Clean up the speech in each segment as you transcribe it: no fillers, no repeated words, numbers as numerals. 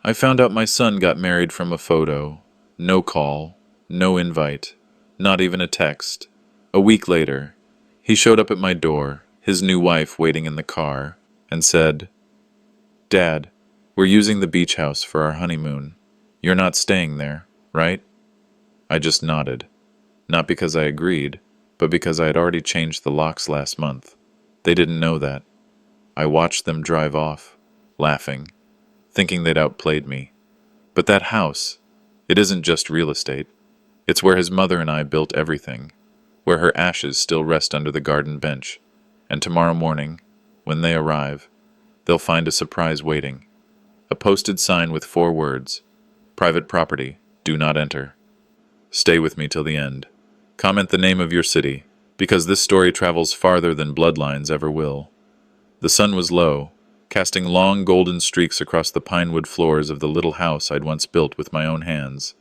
I found out my son got married from a photo. No call, no invite, not even a text. A week later, he showed up at my door, his new wife waiting in the car, and said, "Dad, we're using the beach house for our honeymoon. You're not staying there, right?" I just nodded. Not because I agreed, but because I had already changed the locks last month. They didn't know that. I watched them drive off, laughing, thinking they'd outplayed me. But that house, it isn't just real estate. It's where his mother and I built everything, where her ashes still rest under the garden bench. And tomorrow morning, when they arrive, they'll find a surprise waiting. A posted sign with 4 words, "Private property, do not enter." Stay with me till the end. Comment the name of your city, because this story travels farther than bloodlines ever will. The sun was low, casting long golden streaks across the pinewood floors of the little house I'd once built with my own hands.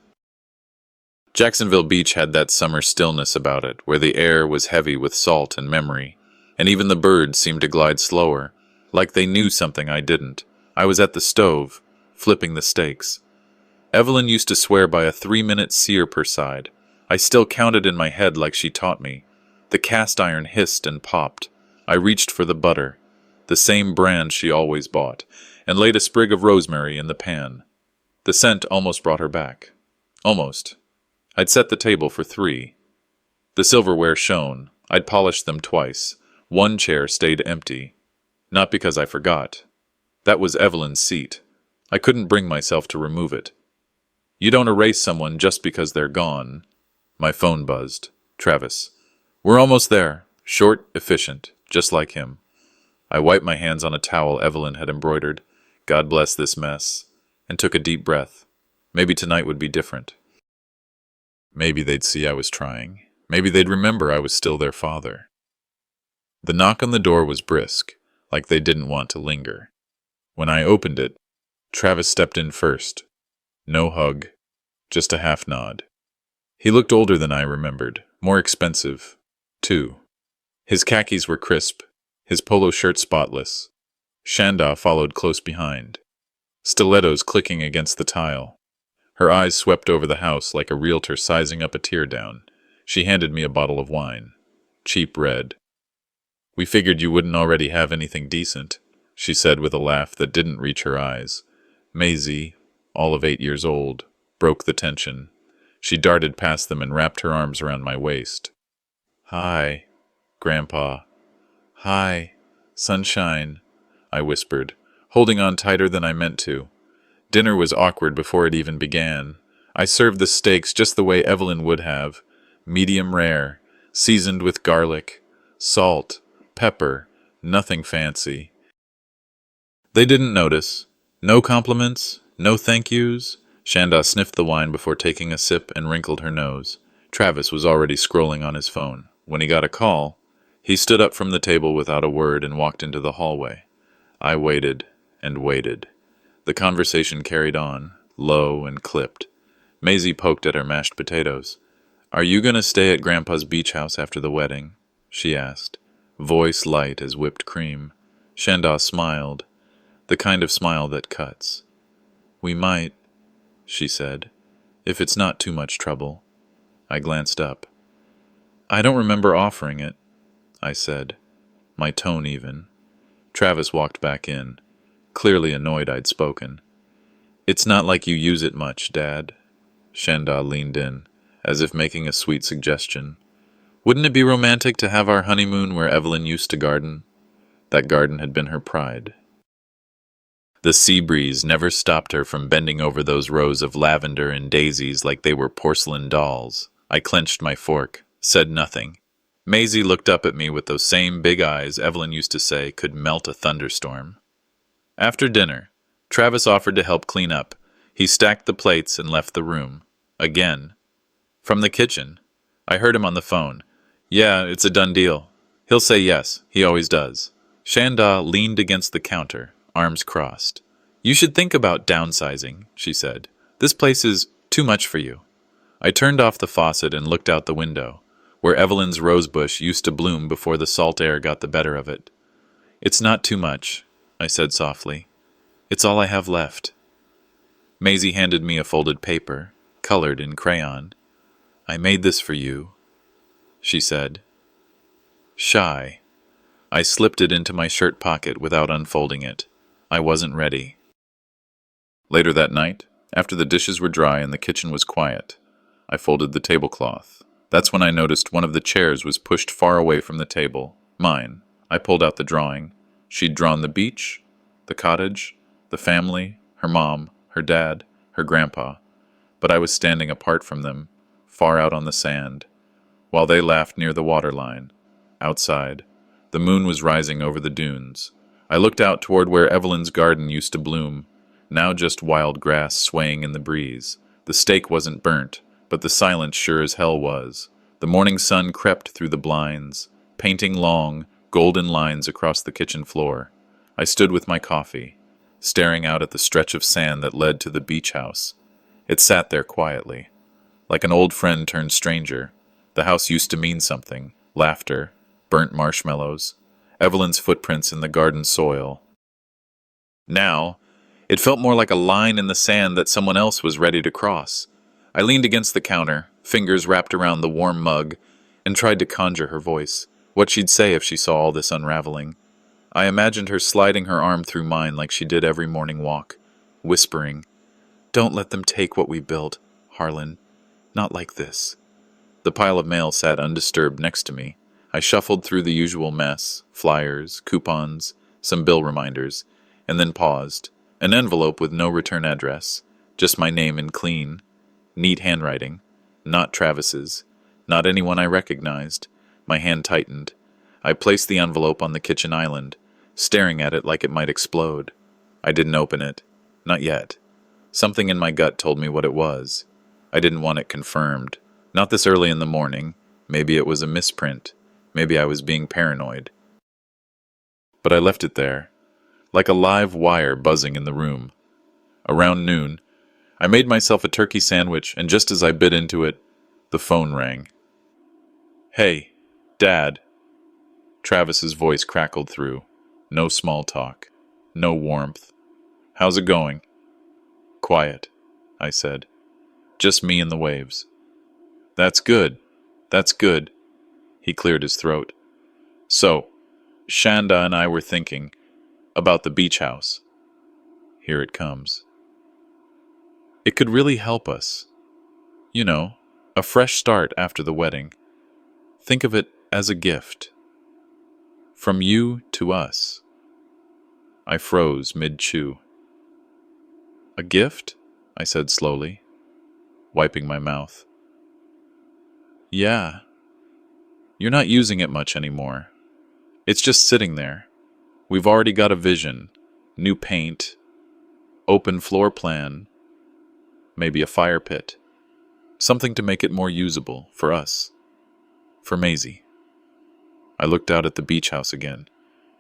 Jacksonville Beach had that summer stillness about it, where the air was heavy with salt and memory, and even the birds seemed to glide slower, like they knew something I didn't. I was at the stove, flipping the steaks. Evelyn used to swear by a 3-minute sear per side. I still counted in my head like she taught me. The cast iron hissed and popped. I reached for the butter, the same brand she always bought, and laid a sprig of rosemary in the pan. The scent almost brought her back. Almost. I'd set the table for 3. The silverware shone. I'd polished them twice. One chair stayed empty. Not because I forgot. That was Evelyn's seat. I couldn't bring myself to remove it. You don't erase someone just because they're gone. My phone buzzed. Travis. "We're almost there. Short, efficient, just like him." I wiped my hands on a towel Evelyn had embroidered. God bless this mess. And took a deep breath. Maybe tonight would be different. Maybe they'd see I was trying. Maybe they'd remember I was still their father. The knock on the door was brisk, like they didn't want to linger. When I opened it, Travis stepped in first. No hug, just a half nod. He looked older than I remembered, more expensive, too. His khakis were crisp, his polo shirt spotless. Shanda followed close behind, stilettos clicking against the tile. Her eyes swept over the house like a realtor sizing up a teardown. She handed me a bottle of wine. Cheap red. "We figured you wouldn't already have anything decent," she said with a laugh that didn't reach her eyes. Maisie, all of 8 years old, broke the tension. She darted past them and wrapped her arms around my waist. "Hi, Grandpa." "Hi, sunshine," I whispered, holding on tighter than I meant to. Dinner was awkward before it even began. I served the steaks just the way Evelyn would have, medium rare, seasoned with garlic, salt, pepper, nothing fancy. They didn't notice. No compliments, no thank yous. Shanda sniffed the wine before taking a sip and wrinkled her nose. Travis was already scrolling on his phone. When he got a call, he stood up from the table without a word and walked into the hallway. I waited and waited. The conversation carried on, low and clipped. Maisie poked at her mashed potatoes. "Are you going to stay at Grandpa's beach house after the wedding?" she asked, voice light as whipped cream. Shanda smiled, the kind of smile that cuts. "We might," she said, "if it's not too much trouble." I glanced up. "I don't remember offering it," I said, my tone even. Travis walked back in, clearly annoyed I'd spoken. "It's not like you use it much, Dad." Shanda leaned in, as if making a sweet suggestion. "Wouldn't it be romantic to have our honeymoon where Evelyn used to garden?" That garden had been her pride. The sea breeze never stopped her from bending over those rows of lavender and daisies like they were porcelain dolls. I clenched my fork, said nothing. Maisie looked up at me with those same big eyes Evelyn used to say could melt a thunderstorm. After dinner, Travis offered to help clean up. He stacked the plates and left the room. Again. From the kitchen, I heard him on the phone. "Yeah, it's a done deal. He'll say yes. He always does." Shanda leaned against the counter, arms crossed. "You should think about downsizing," she said. "This place is too much for you." I turned off the faucet and looked out the window, where Evelyn's rosebush used to bloom before the salt air got the better of it. "It's not too much," I said softly. "It's all I have left." Maisie handed me a folded paper, colored in crayon. "I made this for you," she said. Shy. I slipped it into my shirt pocket without unfolding it. I wasn't ready. Later that night, after the dishes were dry and the kitchen was quiet, I folded the tablecloth. That's when I noticed one of the chairs was pushed far away from the table. Mine. I pulled out the drawing. She'd drawn the beach, the cottage, the family, her mom, her dad, her grandpa. But I was standing apart from them, far out on the sand, while they laughed near the waterline. Outside, the moon was rising over the dunes. I looked out toward where Evelyn's garden used to bloom, now just wild grass swaying in the breeze. The steak wasn't burnt, but the silence sure as hell was. The morning sun crept through the blinds, painting long, golden lines across the kitchen floor. I stood with my coffee, staring out at the stretch of sand that led to the beach house. It sat there quietly, like an old friend turned stranger. The house used to mean something: laughter, burnt marshmallows, Evelyn's footprints in the garden soil. Now, it felt more like a line in the sand that someone else was ready to cross. I leaned against the counter, fingers wrapped around the warm mug, and tried to conjure her voice, what she'd say if she saw all this unraveling. I imagined her sliding her arm through mine like she did every morning walk, whispering, "Don't let them take what we built, Harlan. Not like this." The pile of mail sat undisturbed next to me. I shuffled through the usual mess: flyers, coupons, some bill reminders, and then paused. An envelope with no return address, just my name in clean, neat handwriting. Not Travis's, not anyone I recognized. My hand tightened. I placed the envelope on the kitchen island, staring at it like it might explode. I didn't open it. Not yet. Something in my gut told me what it was. I didn't want it confirmed. Not this early in the morning. Maybe it was a misprint. Maybe I was being paranoid. But I left it there, like a live wire buzzing in the room. Around noon, I made myself a turkey sandwich, and just as I bit into it, the phone rang. "Hey, Dad." Travis's voice crackled through. No small talk. No warmth. "How's it going?" "Quiet," I said. "Just me and the waves." "That's good. That's good." He cleared his throat. "So, Shanda and I were thinking about the beach house." Here it comes. "It could really help us. You know, a fresh start after the wedding. Think of it as a gift. From you to us." I froze mid-chew. "A gift?" I said slowly, wiping my mouth. "Yeah. You're not using it much anymore. It's just sitting there. We've already got a vision. New paint. Open floor plan. Maybe a fire pit. Something to make it more usable for us. For Maisie." I looked out at the beach house again.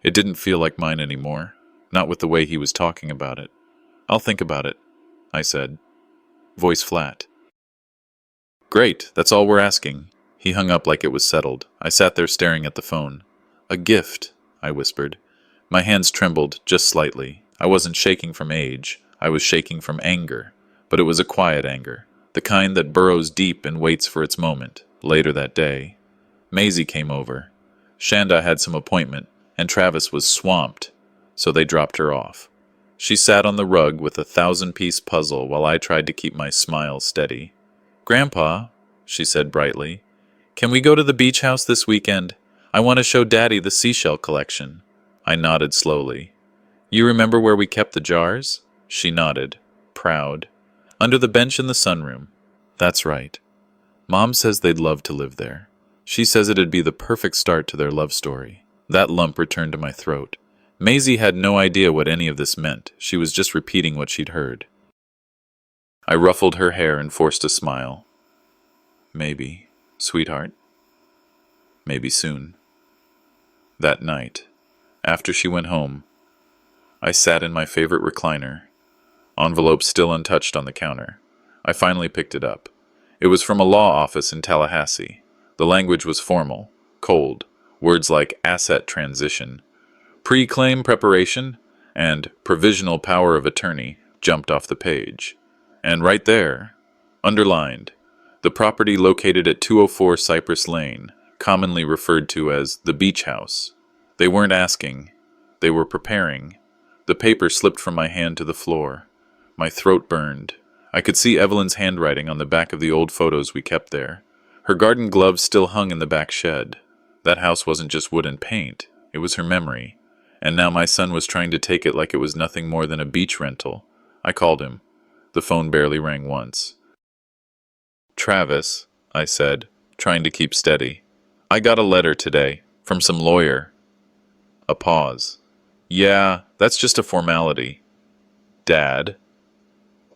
It didn't feel like mine anymore. Not with the way he was talking about it. "I'll think about it," I said, voice flat. "Great, that's all we're asking." He hung up like it was settled. I sat there staring at the phone. "A gift," I whispered. My hands trembled just slightly. I wasn't shaking from age. I was shaking from anger. But it was a quiet anger, the kind that burrows deep and waits for its moment. Later that day, Maisie came over. Shanda had some appointment, and Travis was swamped, so they dropped her off. She sat on the rug with a 1,000-piece puzzle while I tried to keep my smile steady. "Grandpa," she said brightly, "can we go to the beach house this weekend? I want to show Daddy the seashell collection." I nodded slowly. "You remember where we kept the jars?" She nodded, proud. "Under the bench in the sunroom." "That's right. Mom says they'd love to live there. She says it'd be the perfect start to their love story." That lump returned to my throat. Maisie had no idea what any of this meant. She was just repeating what she'd heard. I ruffled her hair and forced a smile. "Maybe, sweetheart. Maybe soon." That night, after she went home, I sat in my favorite recliner, envelope still untouched on the counter. I finally picked it up. It was from a law office in Tallahassee. The language was formal, cold. Words like asset transition, pre-claim preparation, and provisional power of attorney jumped off the page. And right there, underlined, the property located at 204 Cypress Lane, commonly referred to as the beach house. They weren't asking. They were preparing. The paper slipped from my hand to the floor. My throat burned. I could see Evelyn's handwriting on the back of the old photos we kept there. Her garden gloves still hung in the back shed. That house wasn't just wood and paint. It was her memory. And now my son was trying to take it like it was nothing more than a beach rental. I called him. The phone barely rang once. "Travis," I said, trying to keep steady. "I got a letter today, from some lawyer." A pause. "Yeah, that's just a formality." "Dad?"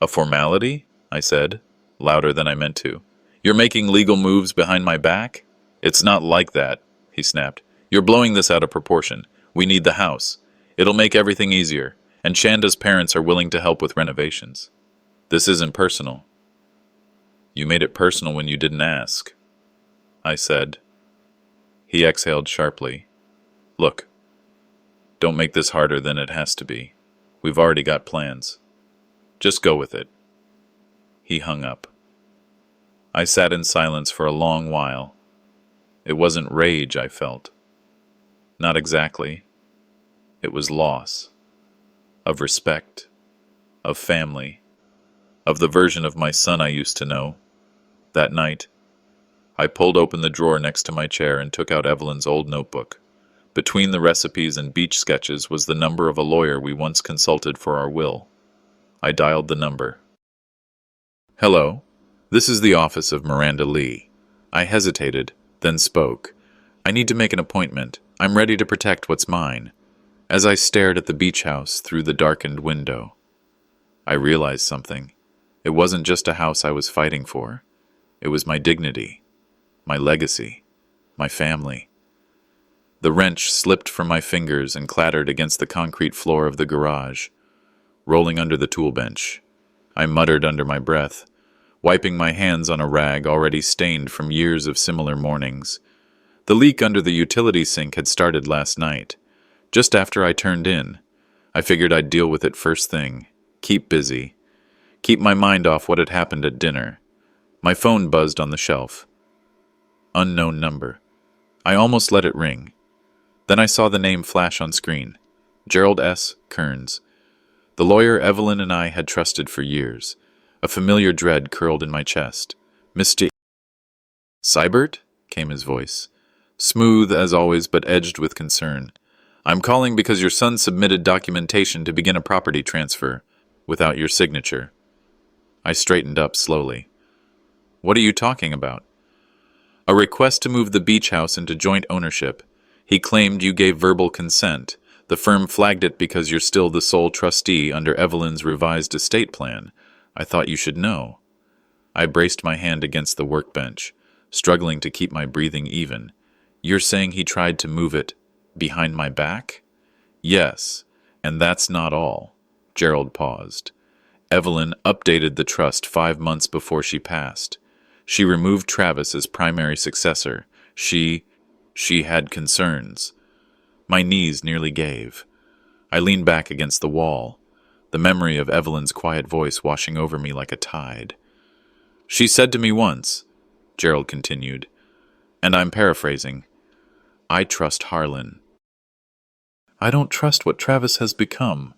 "A formality?" I said, louder than I meant to. "You're making legal moves behind my back?" "It's not like that," he snapped. "You're blowing this out of proportion. We need the house. It'll make everything easier, and Shanda's parents are willing to help with renovations. This isn't personal." "You made it personal when you didn't ask," I said. He exhaled sharply. "Look, don't make this harder than it has to be. We've already got plans. Just go with it." He hung up. I sat in silence for a long while. It wasn't rage I felt. Not exactly. It was loss. Of respect. Of family. Of the version of my son I used to know. That night, I pulled open the drawer next to my chair and took out Evelyn's old notebook. Between the recipes and beach sketches was the number of a lawyer we once consulted for our will. I dialed the number. "Hello, this is the office of Miranda Lee." I hesitated, then spoke. "I need to make an appointment. I'm ready to protect what's mine." As I stared at the beach house through the darkened window, I realized something. It wasn't just a house I was fighting for. It was my dignity, my legacy, my family. The wrench slipped from my fingers and clattered against the concrete floor of the garage, rolling under the tool bench. I muttered under my breath, wiping my hands on a rag already stained from years of similar mornings. The leak under the utility sink had started last night. Just after I turned in, I figured I'd deal with it first thing. Keep busy. Keep my mind off what had happened at dinner. My phone buzzed on the shelf. Unknown number. I almost let it ring. Then I saw the name flash on screen. Gerald S. Kearns. The lawyer Evelyn and I had trusted for years. A familiar dread curled in my chest. "Mr. Seibert?" came his voice. Smooth as always, but edged with concern. "I'm calling because your son submitted documentation to begin a property transfer, without your signature." I straightened up slowly. "What are you talking about?" "A request to move the beach house into joint ownership. He claimed you gave verbal consent. The firm flagged it because you're still the sole trustee under Evelyn's revised estate plan. I thought you should know." I braced my hand against the workbench, struggling to keep my breathing even. "You're saying he tried to move it behind my back?" "Yes, and that's not all." Gerald paused. "Evelyn updated the trust 5 months before she passed. She removed Travis as primary successor. She had concerns." My knees nearly gave. I leaned back against the wall, the memory of Evelyn's quiet voice washing over me like a tide. "She said to me once," Gerald continued, and I'm paraphrasing, "I trust Harlan." "I don't trust what Travis has become."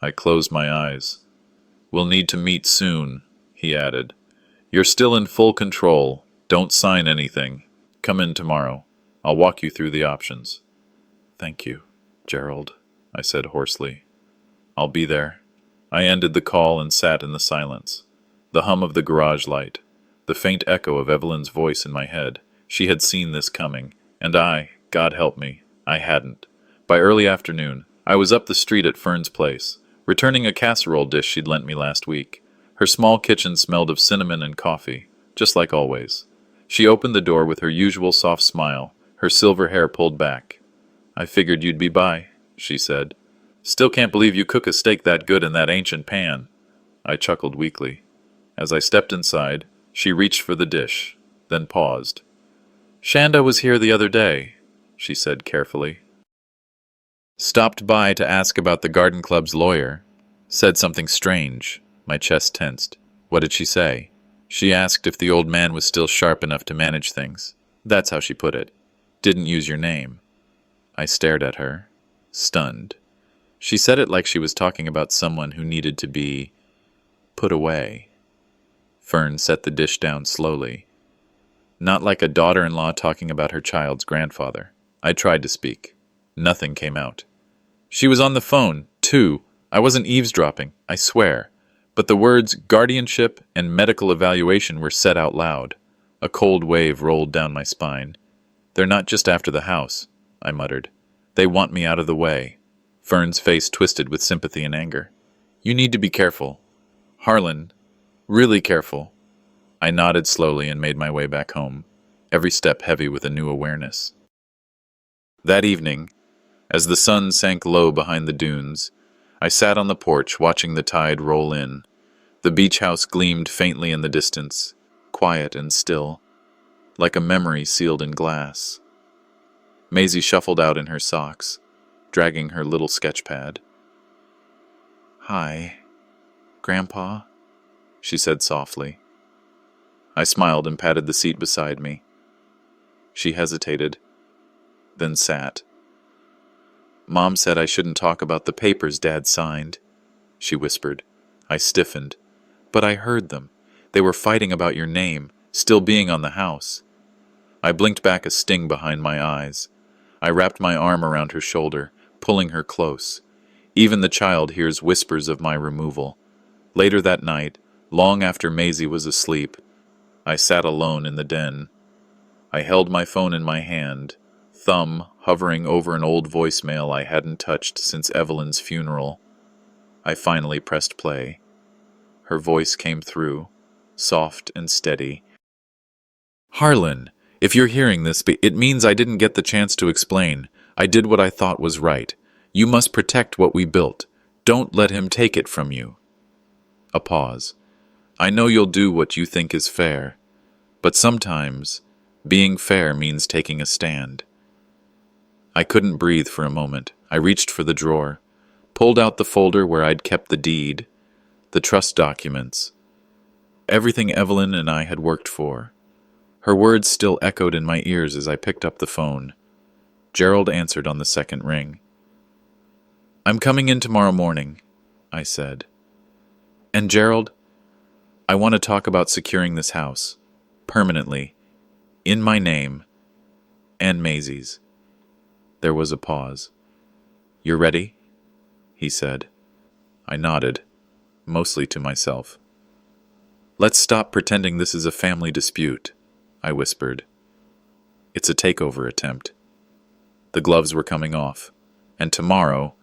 I closed my eyes. "We'll need to meet soon," he added. "You're still in full control. Don't sign anything. Come in tomorrow. I'll walk you through the options." "Thank you, Gerald," I said hoarsely. "I'll be there." I ended the call and sat in the silence. The hum of the garage light, the faint echo of Evelyn's voice in my head. She had seen this coming, and I, God help me, I hadn't. By early afternoon, I was up the street at Fern's place, returning a casserole dish she'd lent me last week. Her small kitchen smelled of cinnamon and coffee, just like always. She opened the door with her usual soft smile, her silver hair pulled back. "I figured you'd be by," she said. "Still can't believe you cook a steak that good in that ancient pan." I chuckled weakly. As I stepped inside, she reached for the dish, then paused. "Shanda was here the other day," she said carefully. "Stopped by to ask about the garden club's lawyer. Said something strange." My chest tensed. What did she say? She asked if the old man was still sharp enough to manage things. That's how she put it. Didn't use your name. I stared at her, stunned. She said it like she was talking about someone who needed to be put away. Fern set the dish down slowly. Not like a daughter-in-law talking about her child's grandfather. I tried to speak. Nothing came out. She was on the phone, too. I wasn't eavesdropping, I swear. But the words guardianship and medical evaluation were said out loud. A cold wave rolled down my spine. They're not just after the house, I muttered. They want me out of the way. Fern's face twisted with sympathy and anger. You need to be careful. Harlan, really careful. I nodded slowly and made my way back home, every step heavy with a new awareness. That evening, as the sun sank low behind the dunes, I sat on the porch watching the tide roll in. The beach house gleamed faintly in the distance, quiet and still, like a memory sealed in glass. Maisie shuffled out in her socks, dragging her little sketch pad. "Hi, Grandpa," she said softly. I smiled and patted the seat beside me. She hesitated, then sat. "Mom said I shouldn't talk about the papers Dad signed," she whispered. I stiffened. "But I heard them. They were fighting about your name, still being on the house." I blinked back a sting behind my eyes. I wrapped my arm around her shoulder, pulling her close. Even the child hears whispers of my removal. Later that night, long after Maisie was asleep, I sat alone in the den. I held my phone in my hand, thumb hovering over an old voicemail I hadn't touched since Evelyn's funeral. I finally pressed play. Her voice came through, soft and steady. "Harlan, if you're hearing this, it means I didn't get the chance to explain. I did what I thought was right. You must protect what we built. Don't let him take it from you." A pause. "I know you'll do what you think is fair, but sometimes being fair means taking a stand." I couldn't breathe for a moment. I reached for the drawer, pulled out the folder where I'd kept the deed, the trust documents, everything Evelyn and I had worked for. Her words still echoed in my ears as I picked up the phone. Gerald answered on the second ring. "I'm coming in tomorrow morning," I said. "And Gerald, I want to talk about securing this house, permanently, in my name, and Maisie's." There was a pause. "You're ready?" he said. I nodded, mostly to myself. "Let's stop pretending this is a family dispute," I whispered. "It's a takeover attempt." The gloves were coming off, and tomorrow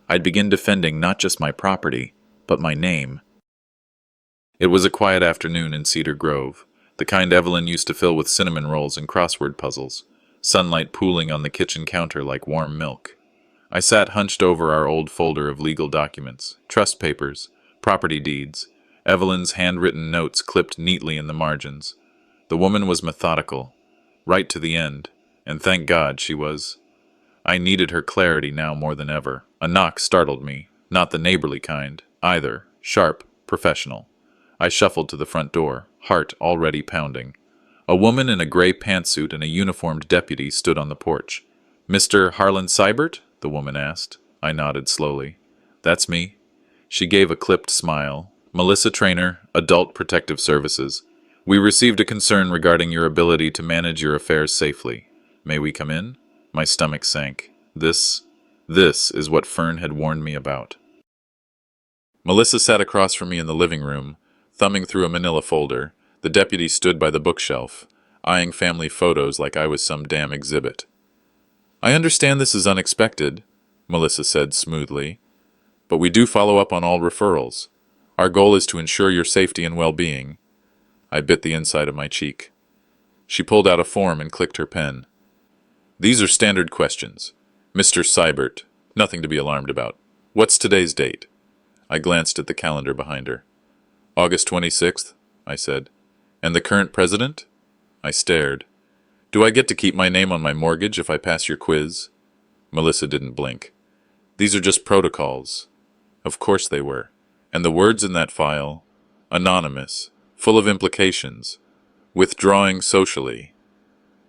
I'd begin defending not just my property, but my name. It was a quiet afternoon in Cedar Grove, the kind Evelyn used to fill with cinnamon rolls and crossword puzzles, sunlight pooling on the kitchen counter like warm milk. I sat hunched over our old folder of legal documents, trust papers, property deeds, Evelyn's handwritten notes clipped neatly in the margins. The woman was methodical, right to the end, and thank God she was. I needed her clarity now more than ever. A knock startled me, not the neighborly kind, either, sharp, professional. I shuffled to the front door, heart already pounding. A woman in a gray pantsuit and a uniformed deputy stood on the porch. "Mr. Harlan Seibert?" the woman asked. I nodded slowly. "That's me." She gave a clipped smile. "Melissa Traynor, Adult Protective Services. We received a concern regarding your ability to manage your affairs safely. May we come in?" My stomach sank. This is what Fern had warned me about. Melissa sat across from me in the living room, thumbing through a manila folder. The deputy stood by the bookshelf, eyeing family photos like I was some damn exhibit. "I understand this is unexpected," Melissa said smoothly, "but we do follow up on all referrals. Our goal is to ensure your safety and well-being." I bit the inside of my cheek. She pulled out a form and clicked her pen. "These are standard questions. Mr. Seibert, nothing to be alarmed about. What's today's date?" I glanced at the calendar behind her. "August 26th, I said. "And the current president?" I stared. "Do I get to keep my name on my mortgage if I pass your quiz?" Melissa didn't blink. "These are just protocols." Of course they were. And the words in that file, Anonymous. Full of implications. Withdrawing socially.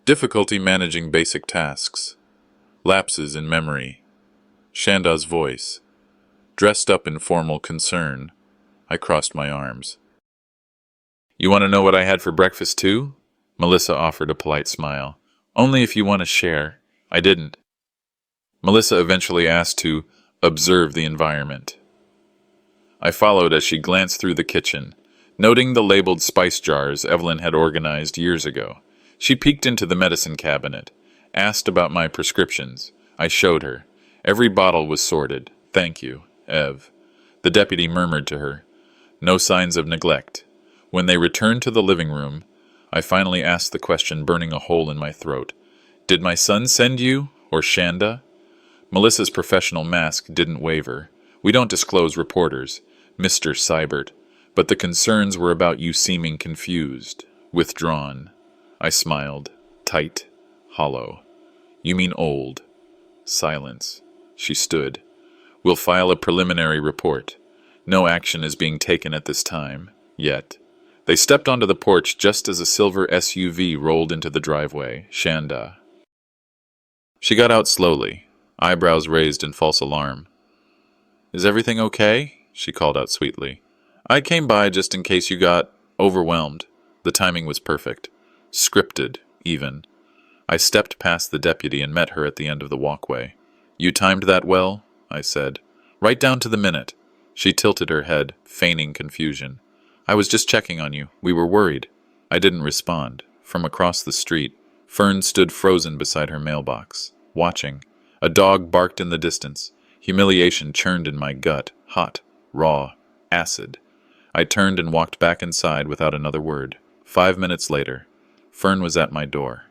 Difficulty managing basic tasks. Lapses in memory. Shanda's voice. Dressed up in formal concern. I crossed my arms. You want to know what I had for breakfast too? Melissa offered a polite smile. Only if you want to share. I didn't. Melissa eventually asked to observe the environment. I followed as she glanced through the kitchen, noting the labeled spice jars Evelyn had organized years ago. She peeked into the medicine cabinet, asked about my prescriptions. I showed her. Every bottle was sorted. Thank you, Ev. The deputy murmured to her. No signs of neglect. When they returned to the living room, I finally asked the question burning a hole in my throat. Did my son send you, or Shanda? Melissa's professional mask didn't waver. We don't disclose reporters, Mr. Seibert, but the concerns were about you seeming confused, withdrawn. I smiled, tight, hollow. You mean old. Silence. She stood. We'll file a preliminary report. No action is being taken at this time, yet. They stepped onto the porch just as a silver SUV rolled into the driveway, Shanda. She got out slowly, eyebrows raised in false alarm. Is everything okay? She called out sweetly. I came by just in case you got overwhelmed. The timing was perfect. Scripted, even. I stepped past the deputy and met her at the end of the walkway. You timed that well? I said. Right down to the minute. She tilted her head, feigning confusion. I was just checking on you. We were worried. I didn't respond. From across the street, Fern stood frozen beside her mailbox, watching. A dog barked in the distance. Humiliation churned in my gut, hot, raw, acid. I turned and walked back inside without another word. 5 minutes later, Fern was at my door.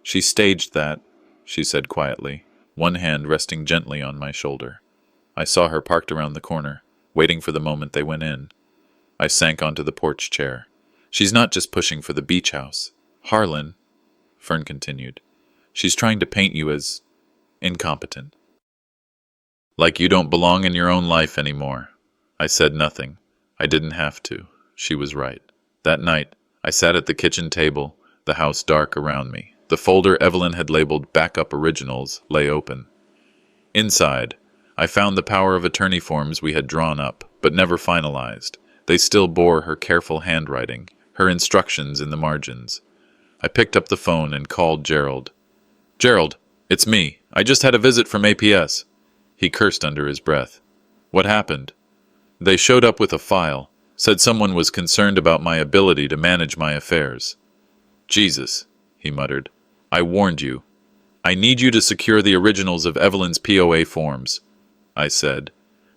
She staged that, she said quietly, one hand resting gently on my shoulder. I saw her parked around the corner, waiting for the moment they went in. I sank onto the porch chair. She's not just pushing for the beach house. Harlan, Fern continued, she's trying to paint you as incompetent. Like you don't belong in your own life anymore. I said nothing. I didn't have to. She was right. That night, I sat at the kitchen table, the house dark around me. The folder Evelyn had labeled Backup Originals lay open. Inside, I found the power of attorney forms we had drawn up, but never finalized. They still bore her careful handwriting, her instructions in the margins. I picked up the phone and called Gerald. Gerald, it's me. I just had a visit from APS. He cursed under his breath. What happened? They showed up with a file, said someone was concerned about my ability to manage my affairs. Jesus, he muttered. I warned you. I need you to secure the originals of Evelyn's POA forms, I said.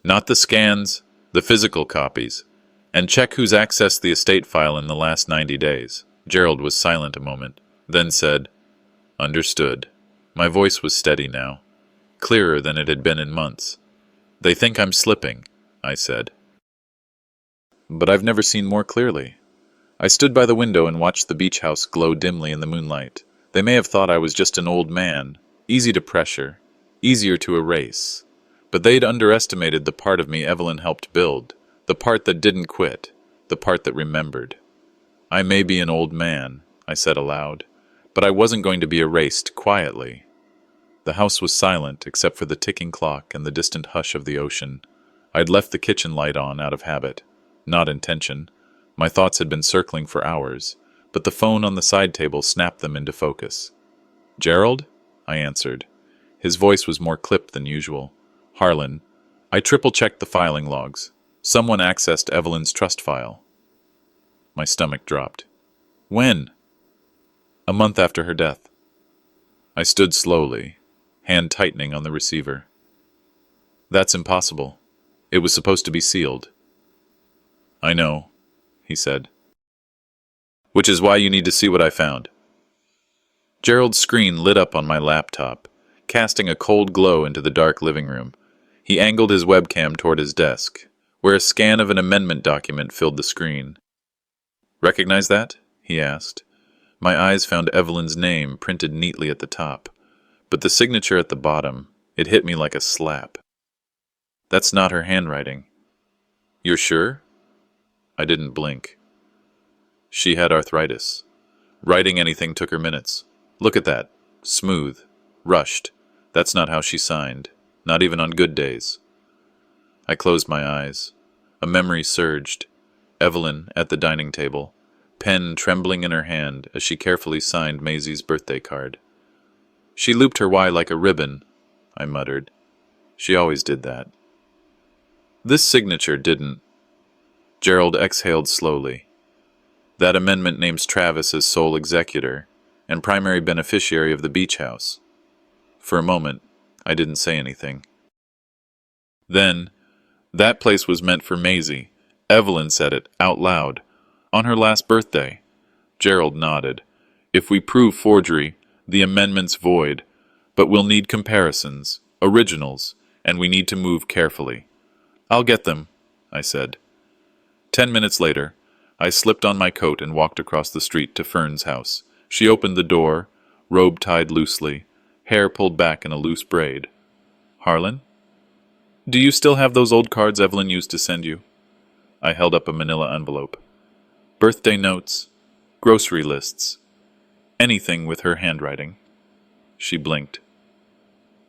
Not the scans, the physical copies. And check who's accessed the estate file in the last 90 days. Gerald was silent a moment, then said, Understood. My voice was steady now, clearer than it had been in months. They think I'm slipping, I said. But I've never seen more clearly. I stood by the window and watched the beach house glow dimly in the moonlight. They may have thought I was just an old man, easy to pressure, easier to erase. But they'd underestimated the part of me Evelyn helped build, the part that didn't quit, the part that remembered. I may be an old man, I said aloud, but I wasn't going to be erased quietly. The house was silent except for the ticking clock and the distant hush of the ocean. I'd left the kitchen light on out of habit, not intention. My thoughts had been circling for hours, but the phone on the side table snapped them into focus. Gerald? I answered. His voice was more clipped than usual. Harlan. I triple-checked the filing logs. Someone accessed Evelyn's trust file. My stomach dropped. When? A month after her death. I stood slowly, hand tightening on the receiver. That's impossible. It was supposed to be sealed. I know, he said. Which is why you need to see what I found. Gerald's screen lit up on my laptop, casting a cold glow into the dark living room. He angled his webcam toward his desk, where a scan of an amendment document filled the screen. Recognize that? He asked. My eyes found Evelyn's name printed neatly at the top, but the signature at the bottom, it hit me like a slap. That's not her handwriting. You're sure? I didn't blink. She had arthritis. Writing anything took her minutes. Look at that. Smooth. Rushed. That's not how she signed. Not even on good days. I closed my eyes. A memory surged. Evelyn at the dining table, pen trembling in her hand as she carefully signed Maisie's birthday card. She looped her Y like a ribbon, I muttered. She always did that. This signature didn't. Gerald exhaled slowly. That amendment names Travis as sole executor and primary beneficiary of the beach house. For a moment, I didn't say anything. Then, that place was meant for Maisie. Evelyn said it, out loud. On her last birthday. Gerald nodded. If we prove forgery, the amendment's void. But we'll need comparisons, originals, and we need to move carefully. I'll get them, I said. 10 minutes later, I slipped on my coat and walked across the street to Fern's house. She opened the door, robe tied loosely, hair pulled back in a loose braid. Harlan? Do you still have those old cards Evelyn used to send you? I held up a manila envelope. Birthday notes, grocery lists, anything with her handwriting. She blinked.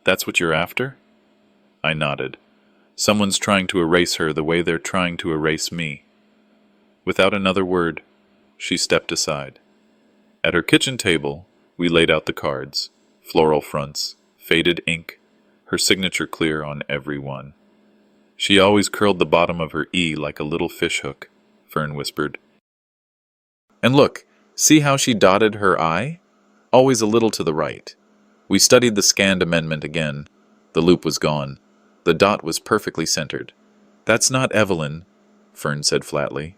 That's what you're after? I nodded. Someone's trying to erase her the way they're trying to erase me. Without another word, she stepped aside. At her kitchen table, we laid out the cards, floral fronts, faded ink, her signature clear on every one. She always curled the bottom of her E like a little fishhook, Fern whispered. And look, see how she dotted her I? Always a little to the right. We studied the scanned amendment again. The loop was gone. The dot was perfectly centered. That's not Evelyn, Fern said flatly.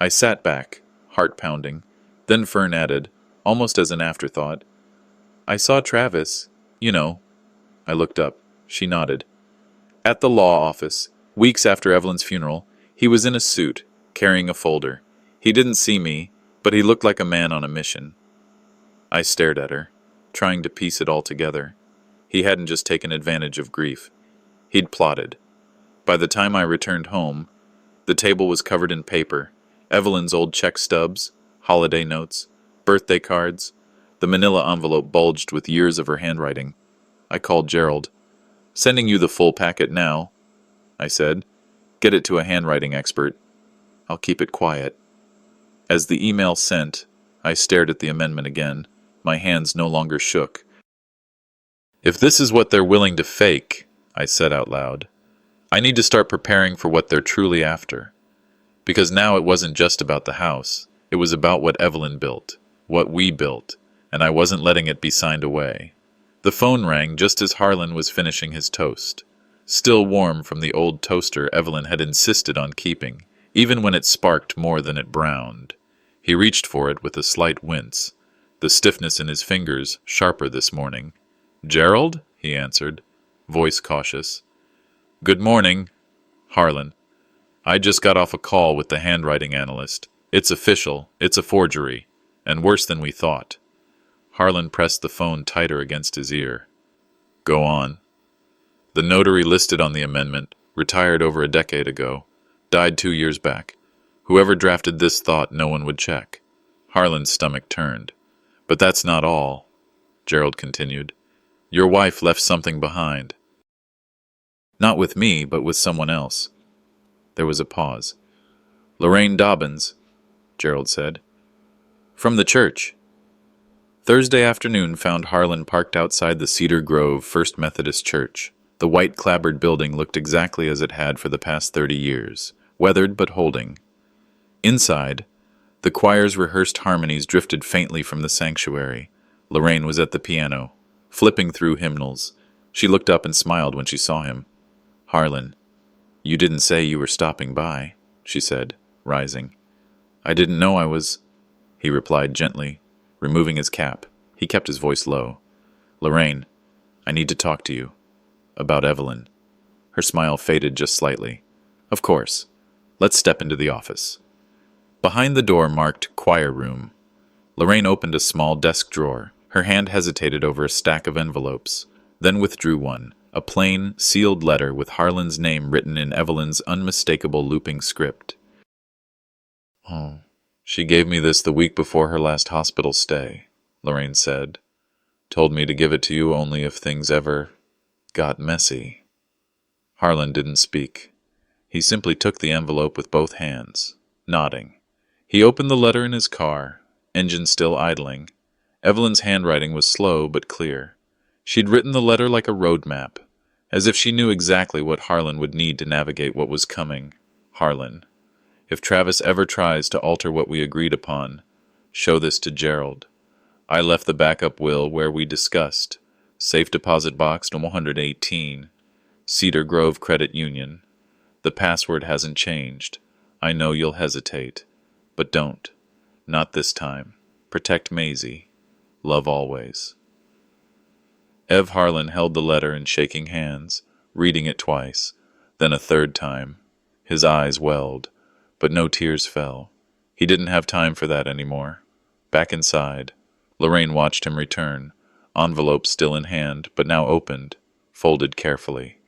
I sat back, heart pounding. Then Fern added, almost as an afterthought, I saw Travis, you know. I looked up. She nodded. At the law office, weeks after Evelyn's funeral, he was in a suit, carrying a folder. He didn't see me, but he looked like a man on a mission. I stared at her, trying to piece it all together. He hadn't just taken advantage of grief. He'd plotted. By the time I returned home, the table was covered in paper, Evelyn's old check stubs, holiday notes, birthday cards. The manila envelope bulged with years of her handwriting. I called Gerald. Sending you the full packet now, I said. Get it to a handwriting expert. I'll keep it quiet. As the email sent, I stared at the amendment again. My hands no longer shook. If this is what they're willing to fake, I said out loud, I need to start preparing for what they're truly after. Because now it wasn't just about the house. It was about what Evelyn built, what we built, and I wasn't letting it be signed away. The phone rang just as Harlan was finishing his toast. Still warm from the old toaster Evelyn had insisted on keeping, even when it sparked more than it browned. He reached for it with a slight wince, the stiffness in his fingers sharper this morning. Gerald? He answered, voice cautious. Good morning, Harlan. I just got off a call with the handwriting analyst. It's official, it's a forgery, and worse than we thought. Harlan pressed the phone tighter against his ear. Go on. The notary listed on the amendment, retired over a decade ago, died 2 years back. Whoever drafted this thought no one would check. Harlan's stomach turned. But that's not all, Gerald continued. Your wife left something behind. Not with me, but with someone else. There was a pause. Lorraine Dobbins, Gerald said. From the church. Thursday afternoon found Harlan parked outside the Cedar Grove First Methodist Church. The white clapboard building looked exactly as it had for the past 30 years, weathered but holding. Inside, the choir's rehearsed harmonies drifted faintly from the sanctuary. Lorraine was at the piano, flipping through hymnals. She looked up and smiled when she saw him. Harlan, you didn't say you were stopping by, she said, rising. I didn't know I was, he replied gently, removing his cap. He kept his voice low. Lorraine, I need to talk to you. About Evelyn. Her smile faded just slightly. Of course. Let's step into the office. Behind the door marked choir room. Lorraine opened a small desk drawer. Her hand hesitated over a stack of envelopes, then withdrew one, a plain, sealed letter with Harlan's name written in Evelyn's unmistakable looping script. Oh, she gave me this the week before her last hospital stay, Lorraine said. Told me to give it to you only if things ever got messy. Harlan didn't speak. He simply took the envelope with both hands, nodding. He opened the letter in his car, engine still idling. Evelyn's handwriting was slow but clear. She'd written the letter like a road map, as if she knew exactly what Harlan would need to navigate what was coming. Harlan, if Travis ever tries to alter what we agreed upon, show this to Gerald. I left the backup will where we discussed. Safe deposit box 118, Cedar Grove Credit Union. The password hasn't changed. I know you'll hesitate. But don't. Not this time. Protect Maisie. Love always. Ev Harlan held the letter in shaking hands, reading it twice, then a third time. His eyes welled, but no tears fell. He didn't have time for that anymore. Back inside, Lorraine watched him return, envelope still in hand, but now opened, folded carefully.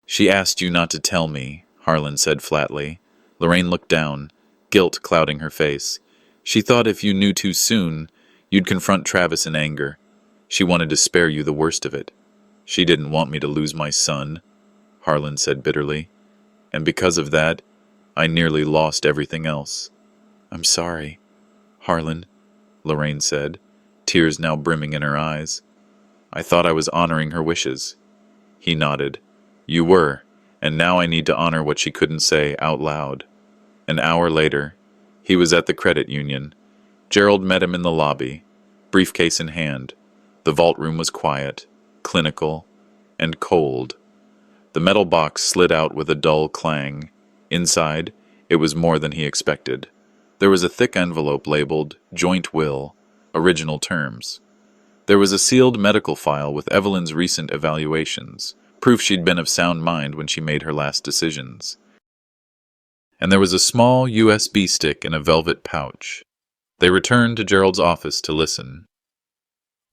She asked you not to tell me, Harlan said flatly. Lorraine looked down, guilt clouding her face. She thought if you knew too soon, you'd confront Travis in anger. She wanted to spare you the worst of it. She didn't want me to lose my son, Harlan said bitterly. And because of that, I nearly lost everything else. I'm sorry, Harlan, Lorraine said, tears now brimming in her eyes. I thought I was honoring her wishes. He nodded. You were, and now I need to honor what she couldn't say out loud. An hour later, he was at the credit union. Gerald met him in the lobby, briefcase in hand. The vault room was quiet, clinical, and cold. The metal box slid out with a dull clang. Inside, it was more than he expected. There was a thick envelope labeled Joint Will, Original Terms. There was a sealed medical file with Evelyn's recent evaluations, proof she'd been of sound mind when she made her last decisions. And there was a small USB stick in a velvet pouch. They returned to Gerald's office to listen.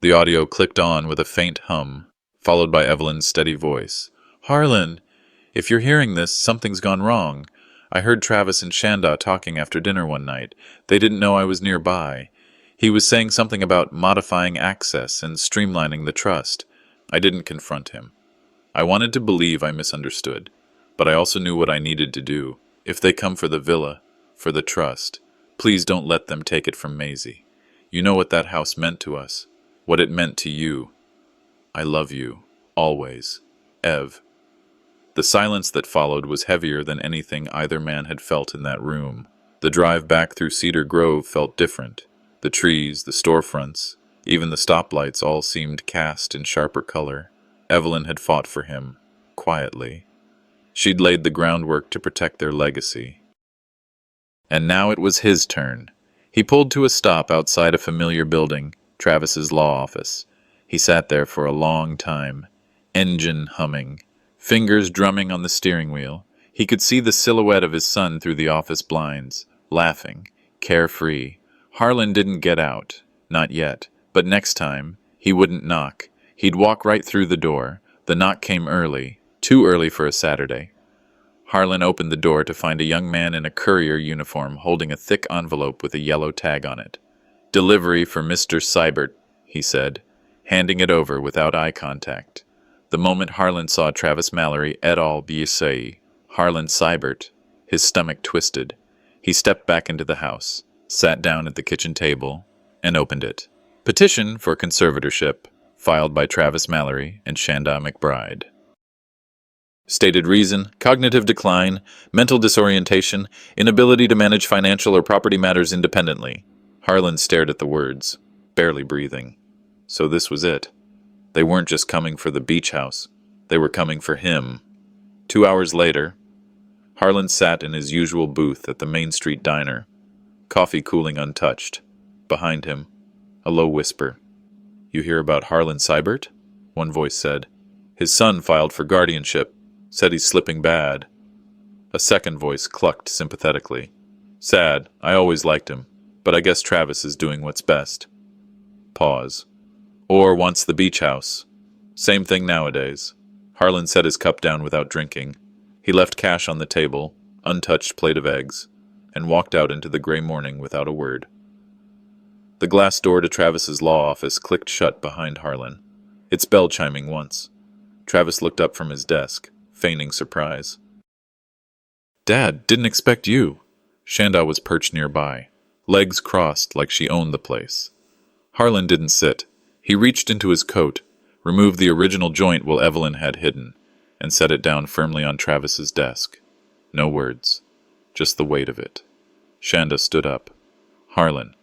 The audio clicked on with a faint hum, followed by Evelyn's steady voice. Harlan, if you're hearing this, something's gone wrong. I heard Travis and Shanda talking after dinner one night. They didn't know I was nearby. He was saying something about modifying access and streamlining the trust. I didn't confront him. I wanted to believe I misunderstood, but I also knew what I needed to do. If they come for the villa, for the trust, please don't let them take it from Maisie. You know what that house meant to us, what it meant to you. I love you, always. Ev. The silence that followed was heavier than anything either man had felt in that room. The drive back through Cedar Grove felt different. The trees, the storefronts, even the stoplights all seemed cast in sharper color. Evelyn had fought for him, quietly. She'd laid the groundwork to protect their legacy. And now it was his turn. He pulled to a stop outside a familiar building, Travis's law office. He sat there for a long time, engine humming, fingers drumming on the steering wheel. He could see the silhouette of his son through the office blinds, laughing, carefree. Harlan didn't get out, not yet, but next time, he wouldn't knock. He'd walk right through the door. The knock came early, too early for a Saturday. Harlan opened the door to find a young man in a courier uniform holding a thick envelope with a yellow tag on it. Delivery for Mr. Seibert, he said, handing it over without eye contact. The moment Harlan saw Travis Mallory et al. Biesei, Harlan Seibert, his stomach twisted. He stepped back into the house, sat down at the kitchen table, and opened it. Petition for conservatorship, filed by Travis Mallory and Shanda McBride. Stated reason, cognitive decline, mental disorientation, inability to manage financial or property matters independently. Harlan stared at the words, barely breathing. So this was it. They weren't just coming for the beach house. They were coming for him. 2 hours later, Harlan sat in his usual booth at the Main Street diner, coffee cooling untouched. Behind him, a low whisper. You hear about Harlan Seibert? One voice said. His son filed for guardianship. Said he's slipping bad. A second voice clucked sympathetically. Sad, I always liked him, but I guess Travis is doing what's best. Pause. Or wants the beach house. Same thing nowadays. Harlan set his cup down without drinking. He left cash on the table, untouched plate of eggs, and walked out into the gray morning without a word. The glass door to Travis's law office clicked shut behind Harlan, its bell chiming once. Travis looked up from his desk, feigning surprise. "Dad, didn't expect you." Shanda was perched nearby, legs crossed like she owned the place. Harlan didn't sit. He reached into his coat, removed the original joint Will Evelyn had hidden, and set it down firmly on Travis's desk. No words, just the weight of it. Shanda stood up. "Harlan,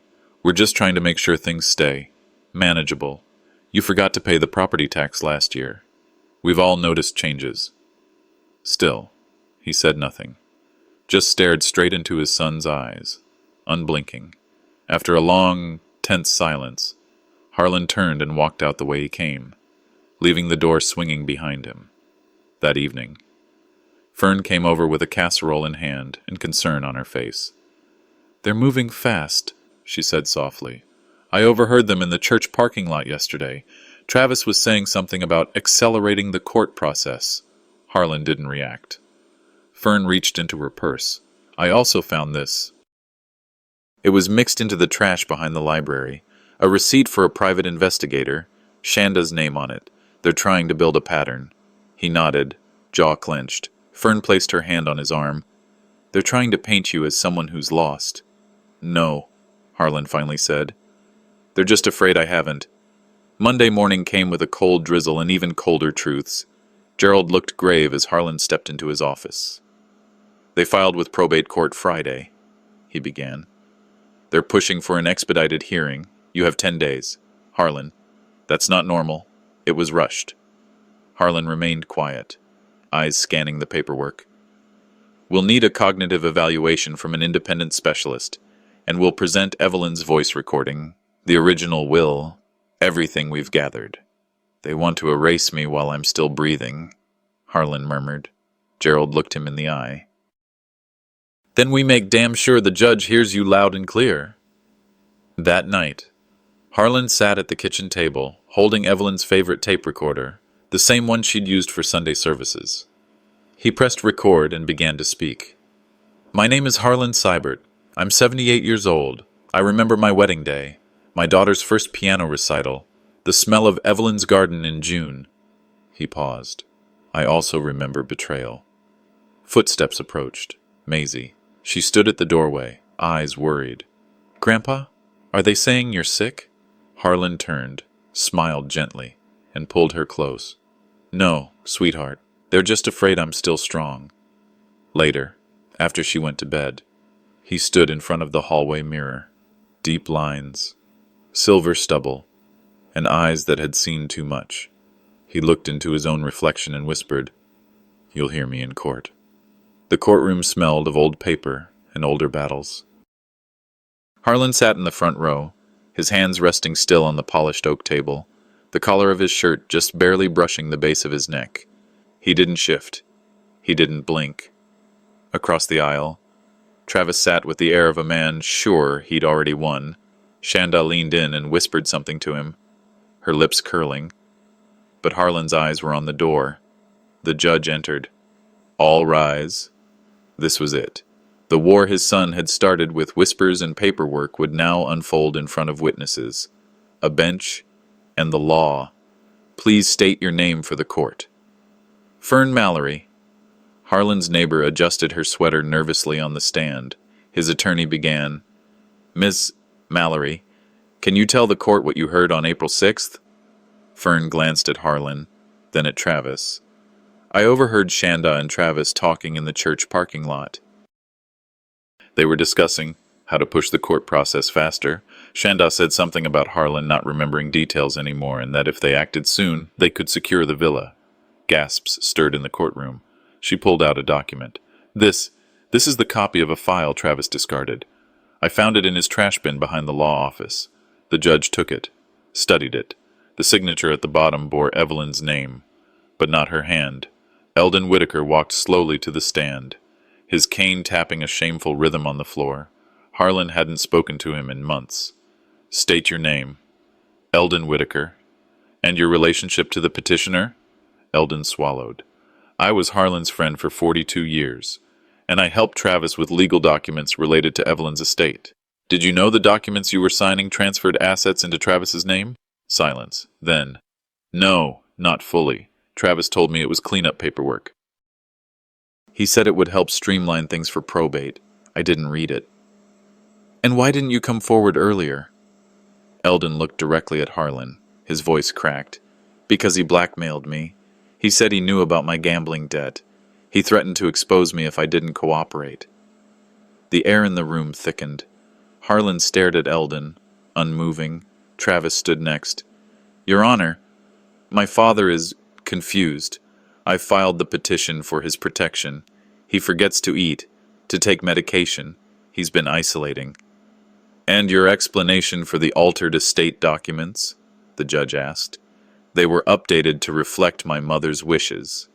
we're just trying to make sure things stay manageable. You forgot to pay the property tax last year. We've all noticed changes." Still, he said nothing, just stared straight into his son's eyes, unblinking. After a long, tense silence, Harlan turned and walked out the way he came, leaving the door swinging behind him. That evening, Fern came over with a casserole in hand and concern on her face. "They're moving fast," she said softly. "I overheard them in the church parking lot yesterday. Travis was saying something about accelerating the court process." Harlan didn't react. Fern reached into her purse. "I also found this." It was mixed into the trash behind the library. A receipt for a private investigator, Shanda's name on it. "They're trying to build a pattern." He nodded, jaw clenched. Fern placed her hand on his arm. "They're trying to paint you as someone who's lost." "No," Harlan finally said. "They're just afraid I haven't." Monday morning came with a cold drizzle and even colder truths. Gerald looked grave as Harlan stepped into his office. "They filed with probate court Friday," he began. "They're pushing for an expedited hearing. You have 10 days. Harlan, that's not normal. It was rushed." Harlan remained quiet, eyes scanning the paperwork. "We'll need a cognitive evaluation from an independent specialist, and we'll present Evelyn's voice recording, the original will, everything we've gathered." "They want to erase me while I'm still breathing," Harlan murmured. Gerald looked him in the eye. "Then we make damn sure the judge hears you loud and clear." That night, Harlan sat at the kitchen table, holding Evelyn's favorite tape recorder, the same one she'd used for Sunday services. He pressed record and began to speak. "My name is Harlan Seibert. I'm 78 years old. I remember my wedding day, my daughter's first piano recital, the smell of Evelyn's garden in June." He paused. "I also remember betrayal." Footsteps approached. Maisie. She stood at the doorway, eyes worried. "Grandpa, are they saying you're sick?" Harlan turned, smiled gently, and pulled her close. "No, sweetheart. They're just afraid I'm still strong." Later, after she went to bed, he stood in front of the hallway mirror. Deep lines, silver stubble, and eyes that had seen too much. He looked into his own reflection and whispered, "You'll hear me in court." The courtroom smelled of old paper and older battles. Harlan sat in the front row, his hands resting still on the polished oak table, the collar of his shirt just barely brushing the base of his neck. He didn't shift. He didn't blink. Across the aisle, Travis sat with the air of a man sure he'd already won. Shanda leaned in and whispered something to him, her lips curling. But Harlan's eyes were on the door. The judge entered. "All rise." This was it. The war his son had started with whispers and paperwork would now unfold in front of witnesses. A bench and the law. "Please state your name for the court." "Fern Mallory." Harlan's neighbor adjusted her sweater nervously on the stand. His attorney began, "Miss Mallory, can you tell the court what you heard on April 6th? Fern glanced at Harlan, then at Travis. "I overheard Shanda and Travis talking in the church parking lot. They were discussing how to push the court process faster. Shanda said something about Harlan not remembering details anymore and that if they acted soon, they could secure the villa." Gasps stirred in the courtroom. She pulled out a document. This is the copy of a file Travis discarded. I found it in his trash bin behind the law office." The judge took it, studied it. The signature at the bottom bore Evelyn's name, but not her hand. Eldon Whitaker walked slowly to the stand, his cane tapping a shameful rhythm on the floor. Harlan hadn't spoken to him in months. "State your name." "Eldon Whitaker." "And your relationship to the petitioner?" Eldon swallowed. "I was Harlan's friend for 42 years. and I helped Travis with legal documents related to Evelyn's estate. Did you know the documents you were signing transferred assets into Travis's name? Silence. Then, no, not fully. Travis told me it was cleanup paperwork. He said it would help streamline things for probate. I didn't read it. And why didn't you come forward earlier? Eldon looked directly at Harlan. His voice cracked. Because he blackmailed me. He said he knew about my gambling debt. He threatened to expose me if I didn't cooperate. The air in the room thickened. Harlan stared at Eldon, unmoving. Travis stood next. Your Honor, my father is confused. I filed the petition for his protection. He forgets to eat, to take medication. He's been isolating. And your explanation for the altered estate documents? The judge asked. They were updated to reflect my mother's wishes.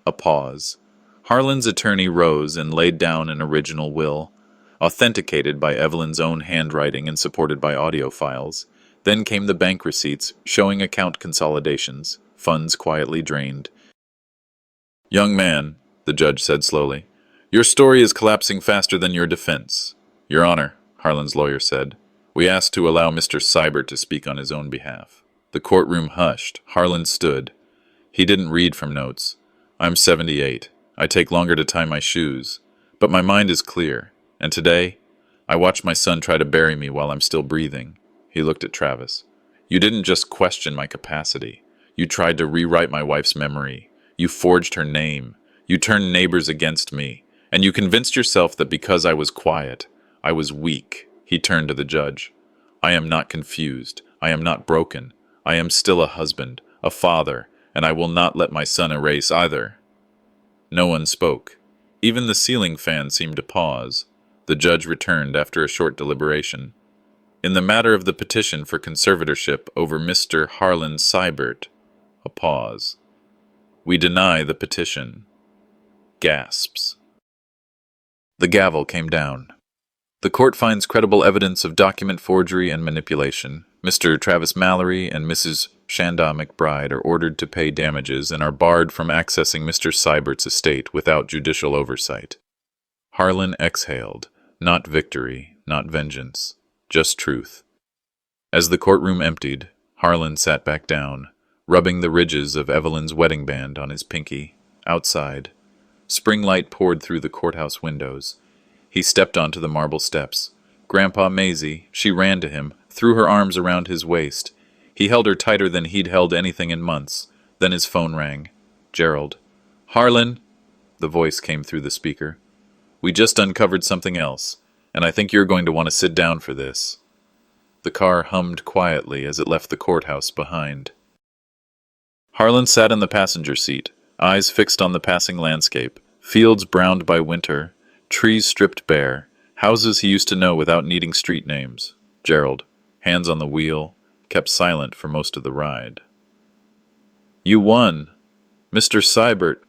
A pause. Harlan's attorney rose and laid down an original will, authenticated by Evelyn's own handwriting and supported by audio files. Then came the bank receipts, showing account consolidations, funds quietly drained. Young man, the judge said slowly, your story is collapsing faster than your defense. Your Honor, Harlan's lawyer said, we asked to allow Mr. Seibert to speak on his own behalf. The courtroom hushed. Harlan stood. He didn't read from notes. I'm 78. I take longer to tie my shoes. But my mind is clear. And today, I watched my son try to bury me while I'm still breathing. He looked at Travis. You didn't just question my capacity. You tried to rewrite my wife's memory. You forged her name. You turned neighbors against me. And you convinced yourself that because I was quiet, I was weak. He turned to the judge. I am not confused. I am not broken. I am still a husband, a father, and I will not let my son erase either. No one spoke. Even the ceiling fan seemed to pause. The judge returned after a short deliberation. In the matter of the petition for conservatorship over Mr. Harlan Seibert, a pause. We deny the petition. Gasps. The gavel came down. The court finds credible evidence of document forgery and manipulation. Mr. Travis Mallory and Mrs. Shanda McBride are ordered to pay damages and are barred from accessing Mr. Seibert's estate without judicial oversight. Harlan exhaled. Not victory, not vengeance, just truth. As the courtroom emptied, Harlan sat back down, rubbing the ridges of Evelyn's wedding band on his pinky. Outside, spring light poured through the courthouse windows. He stepped onto the marble steps. Grandpa Maisie, she ran to him, threw her arms around his waist. He held her tighter than he'd held anything in months. Then his phone rang. Gerald. Harlan, the voice came through the speaker. We just uncovered something else, and I think you're going to want to sit down for this. The car hummed quietly as it left the courthouse behind. Harlan sat in the passenger seat, eyes fixed on the passing landscape, fields browned by winter, trees stripped bare, houses he used to know without needing street names. Gerald, hands on the wheel, kept silent for most of the ride. You won, Mr. Seibert,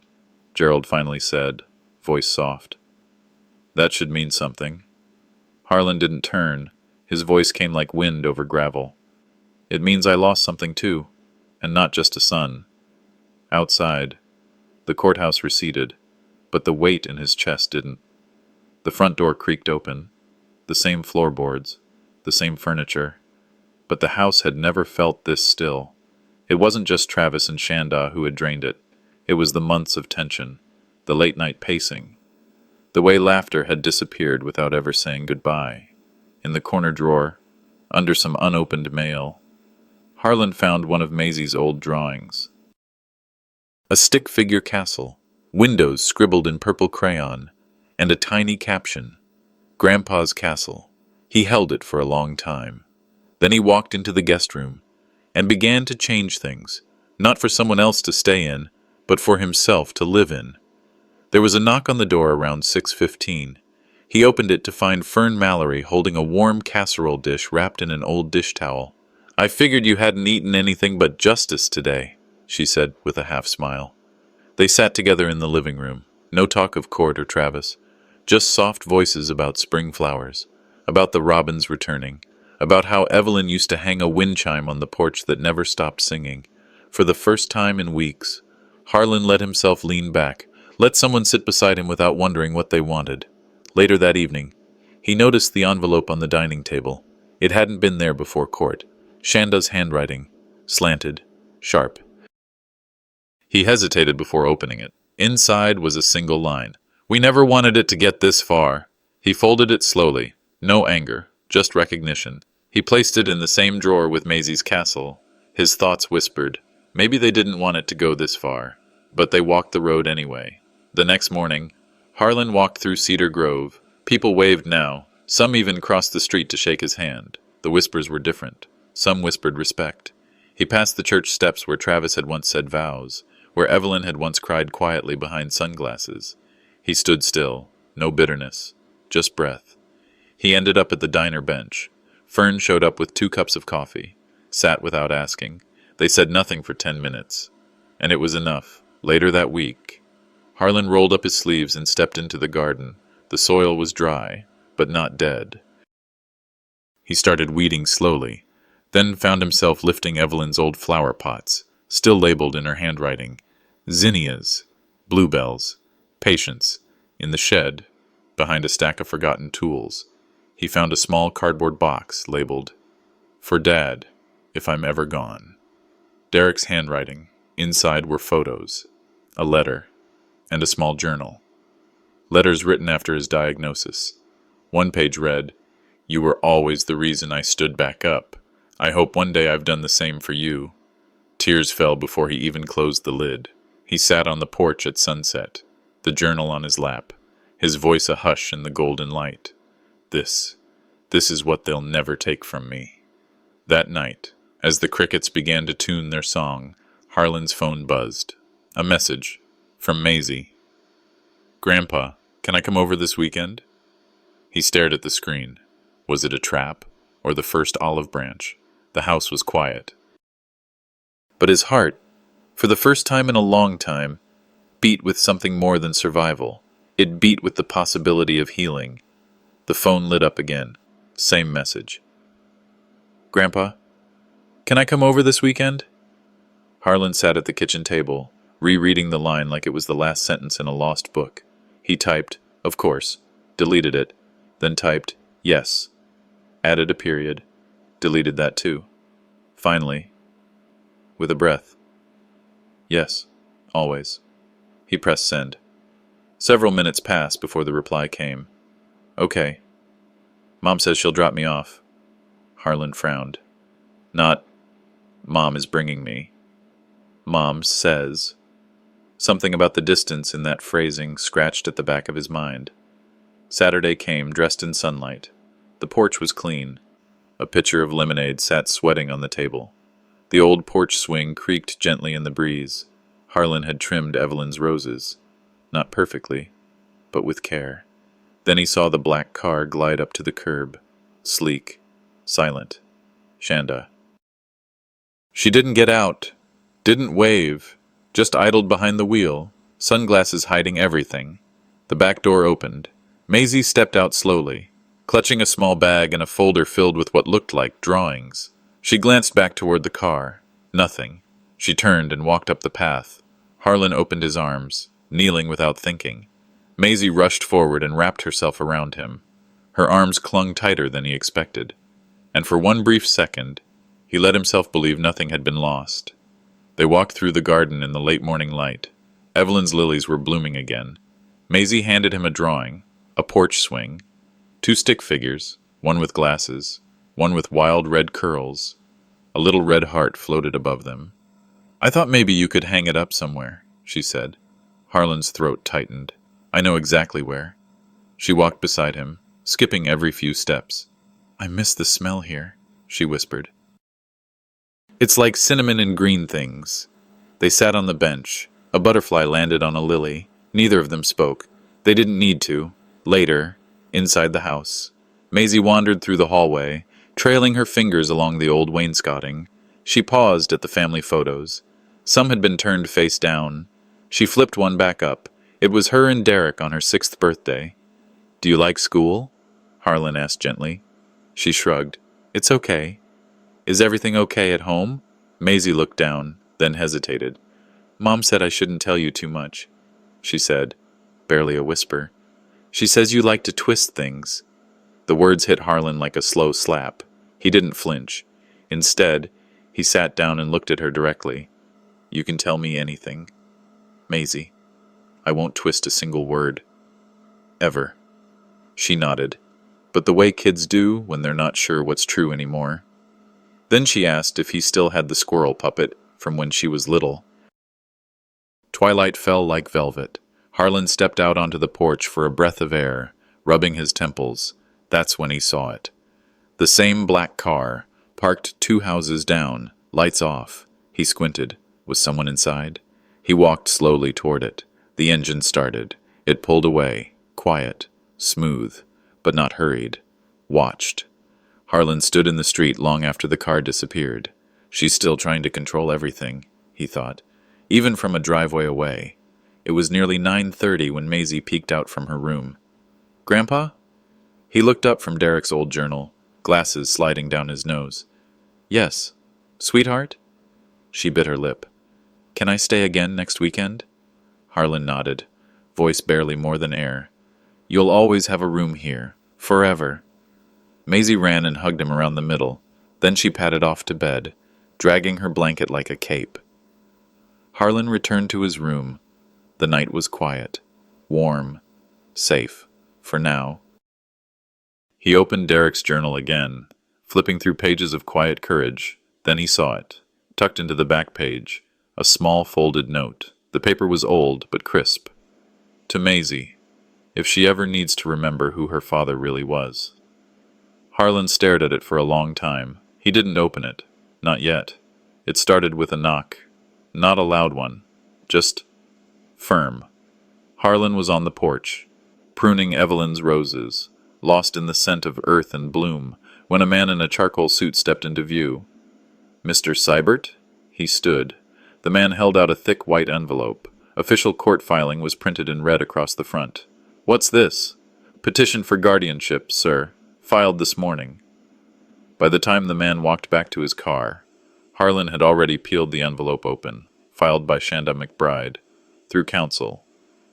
Gerald finally said, voice soft. That should mean something. Harlan didn't turn. His voice came like wind over gravel. It means I lost something too, and not just a son. Outside, the courthouse receded, but the weight in his chest didn't. The front door creaked open, the same floorboards, the same furniture, but the house had never felt this still. It wasn't just Travis and Shanda who had drained it. It was the months of tension, the late-night pacing, the way laughter had disappeared without ever saying goodbye. In the corner drawer, under some unopened mail, Harlan found one of Maisie's old drawings. A stick-figure castle, windows scribbled in purple crayon, and a tiny caption, Grandpa's Castle. He held it for a long time. Then he walked into the guest room and began to change things, not for someone else to stay in, but for himself to live in. There was a knock on the door around 6:15. He opened it to find Fern Mallory holding a warm casserole dish wrapped in an old dish towel. I figured you hadn't eaten anything but justice today, she said with a half-smile. They sat together in the living room. No talk of court or Travis, just soft voices about spring flowers, about the robins returning, about how Evelyn used to hang a wind chime on the porch that never stopped singing. For the first time in weeks, Harlan let himself lean back, Let someone sit beside him without wondering what they wanted. Later that evening, he noticed the envelope on the dining table. It hadn't been there before court. Shanda's handwriting, slanted, sharp. He hesitated before opening it. Inside was a single line. "We never wanted it to get this far." He folded it slowly. No anger, just recognition. He placed it in the same drawer with Maisie's castle. His thoughts whispered, maybe they didn't want it to go this far. But they walked the road anyway. The next morning, Harlan walked through Cedar Grove. People waved now. Some even crossed the street to shake his hand. The whispers were different. Some whispered respect. He passed the church steps where Travis had once said vows, where Evelyn had once cried quietly behind sunglasses. He stood still. No bitterness. Just breath. He ended up at the diner bench. Fern showed up with 2 cups of coffee. Sat without asking. They said nothing for 10 minutes. And it was enough. Later that week, Harlan rolled up his sleeves and stepped into the garden. The soil was dry, but not dead. He started weeding slowly, then found himself lifting Evelyn's old flower pots, still labeled in her handwriting. Zinnias, bluebells, patience. In the shed, behind a stack of forgotten tools, he found a small cardboard box labeled, "For Dad, if I'm ever gone." Derek's handwriting. Inside were photos, a letter, and a small journal. Letters written after his diagnosis. One page read, "You were always the reason I stood back up. I hope one day I've done the same for you." Tears fell before he even closed the lid. He sat on the porch at sunset, the journal on his lap, his voice a hush in the golden light. This is what they'll never take from me. That night, as the crickets began to tune their song, Harlan's phone buzzed. A message from Maisie. "Grandpa, can I come over this weekend?" He stared at the screen. Was it a trap, or the first olive branch? The house was quiet. But his heart, for the first time in a long time, beat with something more than survival. It beat with the possibility of healing. The phone lit up again. Same message. "Grandpa, can I come over this weekend?" Harlan sat at the kitchen table, rereading the line like it was the last sentence in a lost book. He typed, "Of course," deleted it, then typed, "Yes," added a period, deleted that too. Finally, with a breath, "Yes, always." He pressed send. Several minutes passed before the reply came. "Okay. Mom says she'll drop me off." Harlan frowned. Not, "Mom is bringing me." "Mom says." Something about the distance in that phrasing scratched at the back of his mind. Saturday came, dressed in sunlight. The porch was clean. A pitcher of lemonade sat sweating on the table. The old porch swing creaked gently in the breeze. Harlan had trimmed Evelyn's roses. Not perfectly, but with care. Then he saw the black car glide up to the curb. Sleek. Silent. Shanda. She didn't get out. Didn't wave. Just idled behind the wheel, sunglasses hiding everything. The back door opened. Maisie stepped out slowly, clutching a small bag and a folder filled with what looked like drawings. She glanced back toward the car. Nothing. She turned and walked up the path. Harlan opened his arms, kneeling without thinking. Maisie rushed forward and wrapped herself around him. Her arms clung tighter than he expected. And for one brief second, he let himself believe nothing had been lost. They walked through the garden in the late morning light. Evelyn's lilies were blooming again. Maisie handed him a drawing, a porch swing, 2 stick figures, one with glasses, one with wild red curls. A little red heart floated above them. "I thought maybe you could hang it up somewhere," she said. Harlan's throat tightened. "I know exactly where." She walked beside him, skipping every few steps. "I miss the smell here," she whispered. "It's like cinnamon and green things." They sat on the bench. A butterfly landed on a lily. Neither of them spoke. They didn't need to. Later, inside the house, Maisie wandered through the hallway, trailing her fingers along the old wainscoting. She paused at the family photos. Some had been turned face down. She flipped one back up. It was her and Derek on her 6th birthday. "Do you like school?" Harlan asked gently. She shrugged. "It's okay." "Is everything okay at home?" Maisie looked down, then hesitated. "Mom said I shouldn't tell you too much." she said, barely a whisper. She says you like to twist things. The words hit Harlan like a slow slap. He didn't flinch. Instead, he sat down and looked at her directly. You can tell me anything, Maisie. I won't twist a single word. Ever. She nodded. But the way kids do when they're not sure what's true anymore. Then she asked if he still had the squirrel puppet from when she was little. Twilight fell like velvet. Harlan stepped out onto the porch for a breath of air, rubbing his temples. That's when he saw it. The same black car, parked 2 houses down, lights off. He squinted. Was someone inside? He walked slowly toward it. The engine started. It pulled away, quiet, smooth, but not hurried. Watched. Harlan stood in the street long after the car disappeared. She's still trying to control everything, he thought, even from a driveway away. It was nearly 9:30 when Maisie peeked out from her room. Grandpa? He looked up from Derek's old journal, glasses sliding down his nose. Yes. Sweetheart? She bit her lip. Can I stay again next weekend? Harlan nodded, voice barely more than air. You'll always have a room here. Forever. Maisie ran and hugged him around the middle. Then she padded off to bed, dragging her blanket like a cape. Harlan returned to his room. The night was quiet, warm, safe, for now. He opened Derek's journal again, flipping through pages of quiet courage. Then he saw it, tucked into the back page, a small folded note. The paper was old, but crisp. To Maisie, if she ever needs to remember who her father really was. Harlan stared at it for a long time. He didn't open it. Not yet. It started with a knock. Not a loud one. Just firm. Harlan was on the porch, pruning Evelyn's roses, lost in the scent of earth and bloom, when a man in a charcoal suit stepped into view. Mr. Seibert? He stood. The man held out a thick white envelope. Official court filing was printed in red across the front. What's this? Petition for guardianship, sir. Filed this morning. By the time the man walked back to his car, Harlan had already peeled the envelope open, filed by Shanda McBride, through counsel.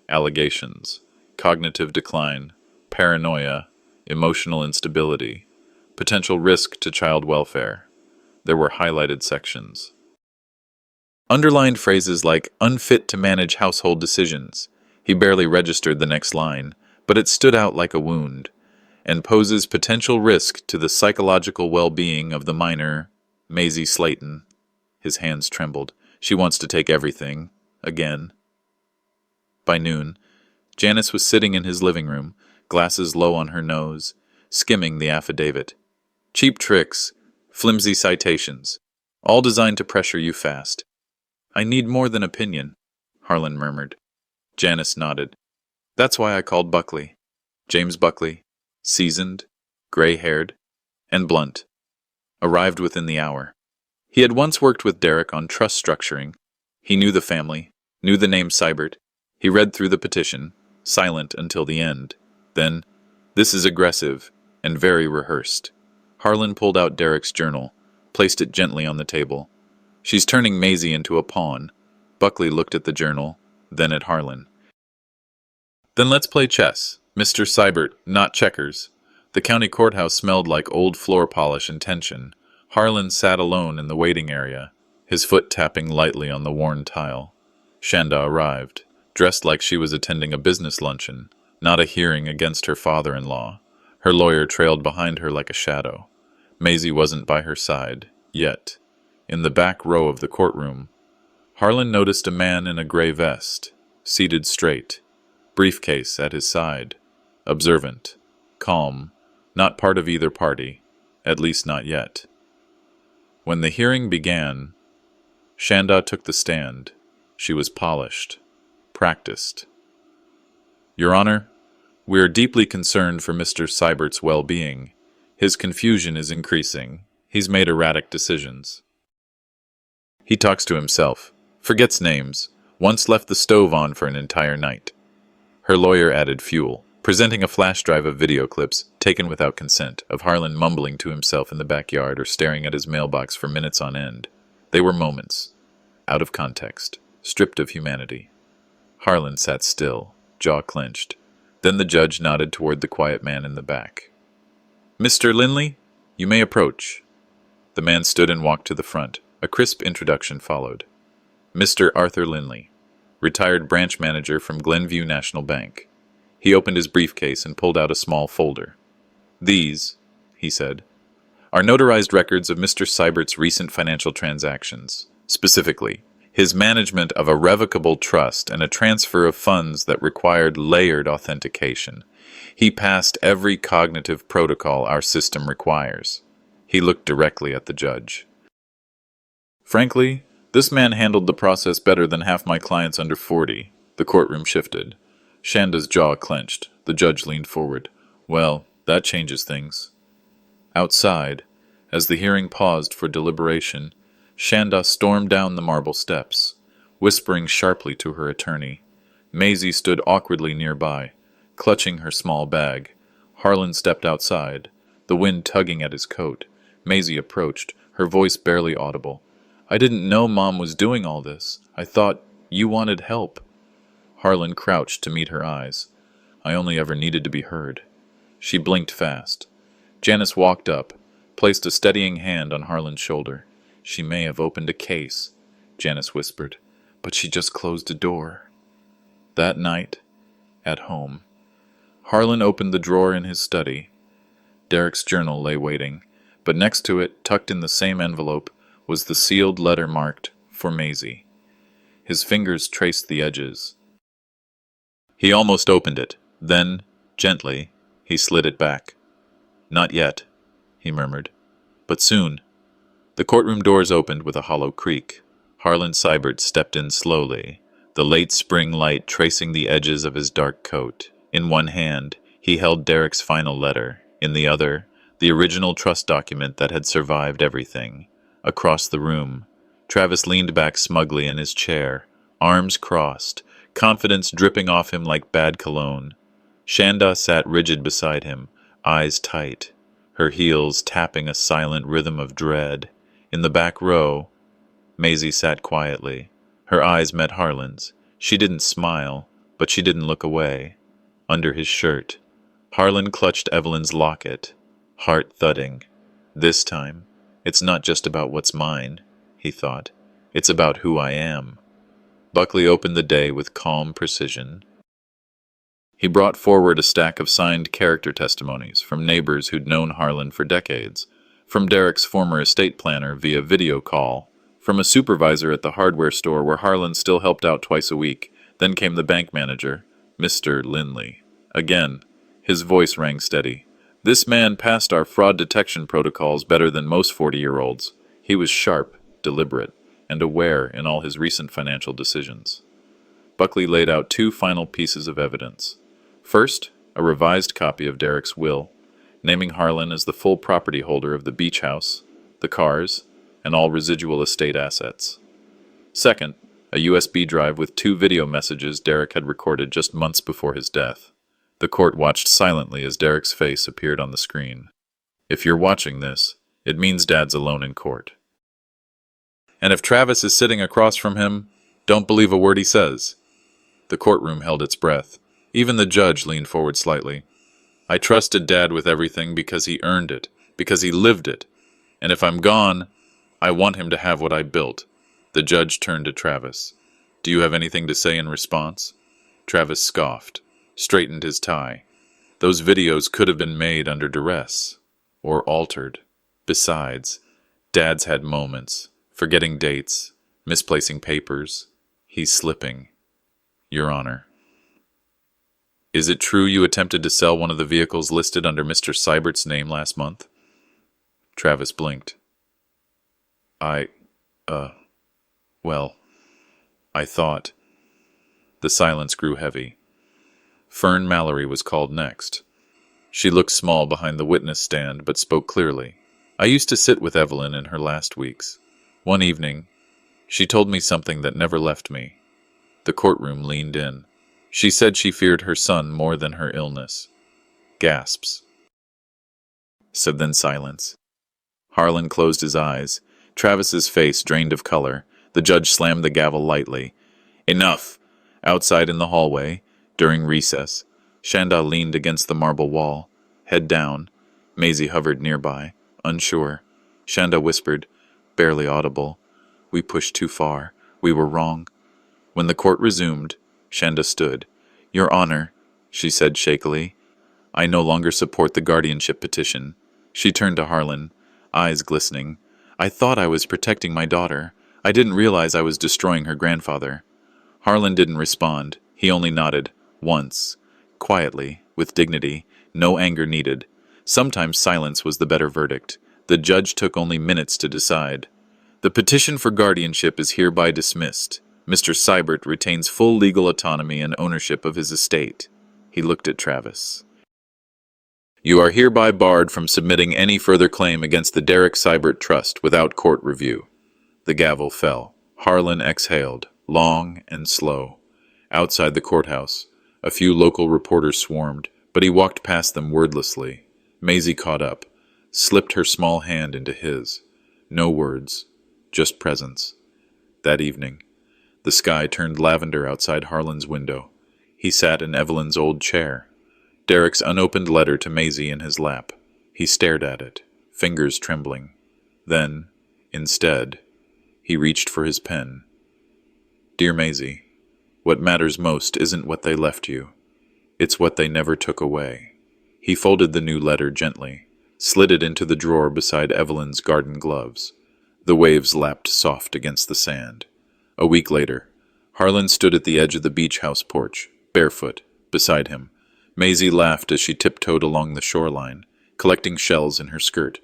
Allegations, cognitive decline, paranoia, emotional instability, potential risk to child welfare. There were highlighted sections. Underlined phrases like unfit to manage household decisions. He barely registered the next line, but it stood out like a wound, and poses potential risk to the psychological well-being of the minor, Maisie Slayton. His hands trembled. She wants to take everything, again. By noon, Janice was sitting in his living room, glasses low on her nose, skimming the affidavit. Cheap tricks, flimsy citations, all designed to pressure you fast. I need more than opinion, Harlan murmured. Janice nodded. That's why I called Buckley. James Buckley, seasoned, gray-haired, and blunt. Arrived within the hour. He had once worked with Derek on trust structuring. He knew the family, knew the name Seibert. He read through the petition, silent until the end. Then, this is aggressive and very rehearsed. Harlan pulled out Derek's journal, placed it gently on the table. She's turning Maisie into a pawn. Buckley looked at the journal, then at Harlan. Then let's play chess. Mr. Seibert, not checkers. The county courthouse smelled like old floor polish and tension. Harlan sat alone in the waiting area, his foot tapping lightly on the worn tile. Shanda arrived, dressed like she was attending a business luncheon, not a hearing against her father-in-law. Her lawyer trailed behind her like a shadow. Maisie wasn't by her side, yet. In the back row of the courtroom, Harlan noticed a man in a gray vest, seated straight, briefcase at his side, observant, calm, not part of either party, at least not yet. When the hearing began, Shanda took the stand. She was polished, practiced. Your Honor, we are deeply concerned for Mr. Seibert's well-being. His confusion is increasing. He's made erratic decisions. He talks to himself, forgets names, once left the stove on for an entire night. Her lawyer added fuel, presenting a flash drive of video clips, taken without consent, of Harlan mumbling to himself in the backyard or staring at his mailbox for minutes on end. They were moments, out of context, stripped of humanity. Harlan sat still, jaw clenched. Then the judge nodded toward the quiet man in the back. "Mr. Linley, you may approach." The man stood and walked to the front. A crisp introduction followed. Mr. Arthur Linley, retired branch manager from Glenview National Bank. He opened his briefcase and pulled out a small folder. "These," he said, "are notarized records of Mr. Seibert's recent financial transactions, specifically his management of a revocable trust and a transfer of funds that required layered authentication. He passed every cognitive protocol our system requires." He looked directly at the judge. "Frankly, this man handled the process better than half my clients under 40. The courtroom shifted. Shanda's jaw clenched. The judge leaned forward. "Well, that changes things." Outside, as the hearing paused for deliberation, Shanda stormed down the marble steps, whispering sharply to her attorney. Maisie stood awkwardly nearby, clutching her small bag. Harlan stepped outside, the wind tugging at his coat. Maisie approached, her voice barely audible. "I didn't know Mom was doing all this. I thought you wanted help." Harlan crouched to meet her eyes. "I only ever needed to be heard." She blinked fast. Janice walked up, placed a steadying hand on Harlan's shoulder. "She may have opened a case," Janice whispered, "but she just closed a door." That night, at home, Harlan opened the drawer in his study. Derek's journal lay waiting, but next to it, tucked in the same envelope, was the sealed letter marked, "For Maisie." His fingers traced the edges. He almost opened it. Then, gently, he slid it back. "Not yet," he murmured. "But soon." The courtroom doors opened with a hollow creak. Harlan Seibert stepped in slowly, the late spring light tracing the edges of his dark coat. In one hand, he held Derek's final letter. In the other, the original trust document that had survived everything. Across the room, Travis leaned back smugly in his chair, arms crossed, confidence dripping off him like bad cologne. Shanda sat rigid beside him, eyes tight, her heels tapping a silent rhythm of dread. In the back row, Maisie sat quietly. Her eyes met Harlan's. She didn't smile, but she didn't look away. Under his shirt, Harlan clutched Evelyn's locket, heart thudding. This time, it's not just about what's mine, he thought. It's about who I am. Buckley opened the day with calm precision. He brought forward a stack of signed character testimonies from neighbors who'd known Harlan for decades, from Derek's former estate planner via video call, from a supervisor at the hardware store where Harlan still helped out twice a week. Then came the bank manager, Mr. Linley. Again, his voice rang steady. This man passed our fraud detection protocols better than most 40-year-olds. He was sharp, deliberate, and aware in all his recent financial decisions. Buckley laid out two final pieces of evidence. First, a revised copy of Derek's will, naming Harlan as the full property holder of the beach house, the cars, and all residual estate assets. Second, a USB drive with 2 video messages Derek had recorded just months before his death. The court watched silently as Derek's face appeared on the screen. If you're watching this, it means Dad's alone in court. And if Travis is sitting across from him, don't believe a word he says. The courtroom held its breath. Even the judge leaned forward slightly. I trusted Dad with everything because he earned it, because he lived it. And if I'm gone, I want him to have what I built. The judge turned to Travis. Do you have anything to say in response? Travis scoffed, straightened his tie. Those videos could have been made under duress, or altered. Besides, Dad's had moments, forgetting dates, misplacing papers. He's slipping. Your Honor. Is it true you attempted to sell one of the vehicles listed under Mr. Seibert's name last month? Travis blinked. I thought. The silence grew heavy. Fern Mallory was called next. She looked small behind the witness stand, but spoke clearly. I used to sit with Evelyn in her last weeks. One evening, she told me something that never left me. The courtroom leaned in. She said she feared her son more than her illness. Gasps. Said then silence. Harlan closed his eyes. Travis's face drained of color. The judge slammed the gavel lightly. Enough! Outside in the hallway, during recess, Shanda leaned against the marble wall, head down. Maisie hovered nearby, unsure. Shanda whispered, barely audible, "We pushed too far. We were wrong." When the court resumed, Shanda stood. "Your Honor," she said shakily, "I no longer support the guardianship petition." She turned to Harlan, eyes glistening. "I thought I was protecting my daughter. I didn't realize I was destroying her grandfather." Harlan didn't respond. He only nodded, once, quietly, with dignity, no anger needed. Sometimes silence was the better verdict. The judge took only minutes to decide. "The petition for guardianship is hereby dismissed. Mr. Seibert retains full legal autonomy and ownership of his estate." He looked at Travis. "You are hereby barred from submitting any further claim against the Derek Seibert Trust without court review." The gavel fell. Harlan exhaled, long and slow. Outside the courthouse, a few local reporters swarmed, but he walked past them wordlessly. Maisie caught up, slipped her small hand into his. No words, just presence. That evening, the sky turned lavender outside Harlan's window. He sat in Evelyn's old chair, Derek's unopened letter to Maisie in his lap. He stared at it, fingers trembling. Then, instead, he reached for his pen. "Dear Maisie, what matters most isn't what they left you. It's what they never took away." He folded the new letter gently, slid it into the drawer beside Evelyn's garden gloves. The waves lapped soft against the sand. A week later, Harlan stood at the edge of the beach house porch, barefoot, beside him. Maisie laughed as she tiptoed along the shoreline, collecting shells in her skirt.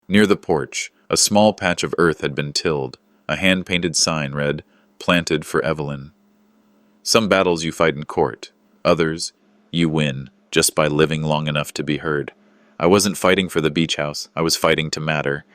Near the porch, a small patch of earth had been tilled. A hand-painted sign read, "Planted for Evelyn." Some battles you fight in court. Others, you win, just by living long enough to be heard. I wasn't fighting for the beach house. I was fighting to matter.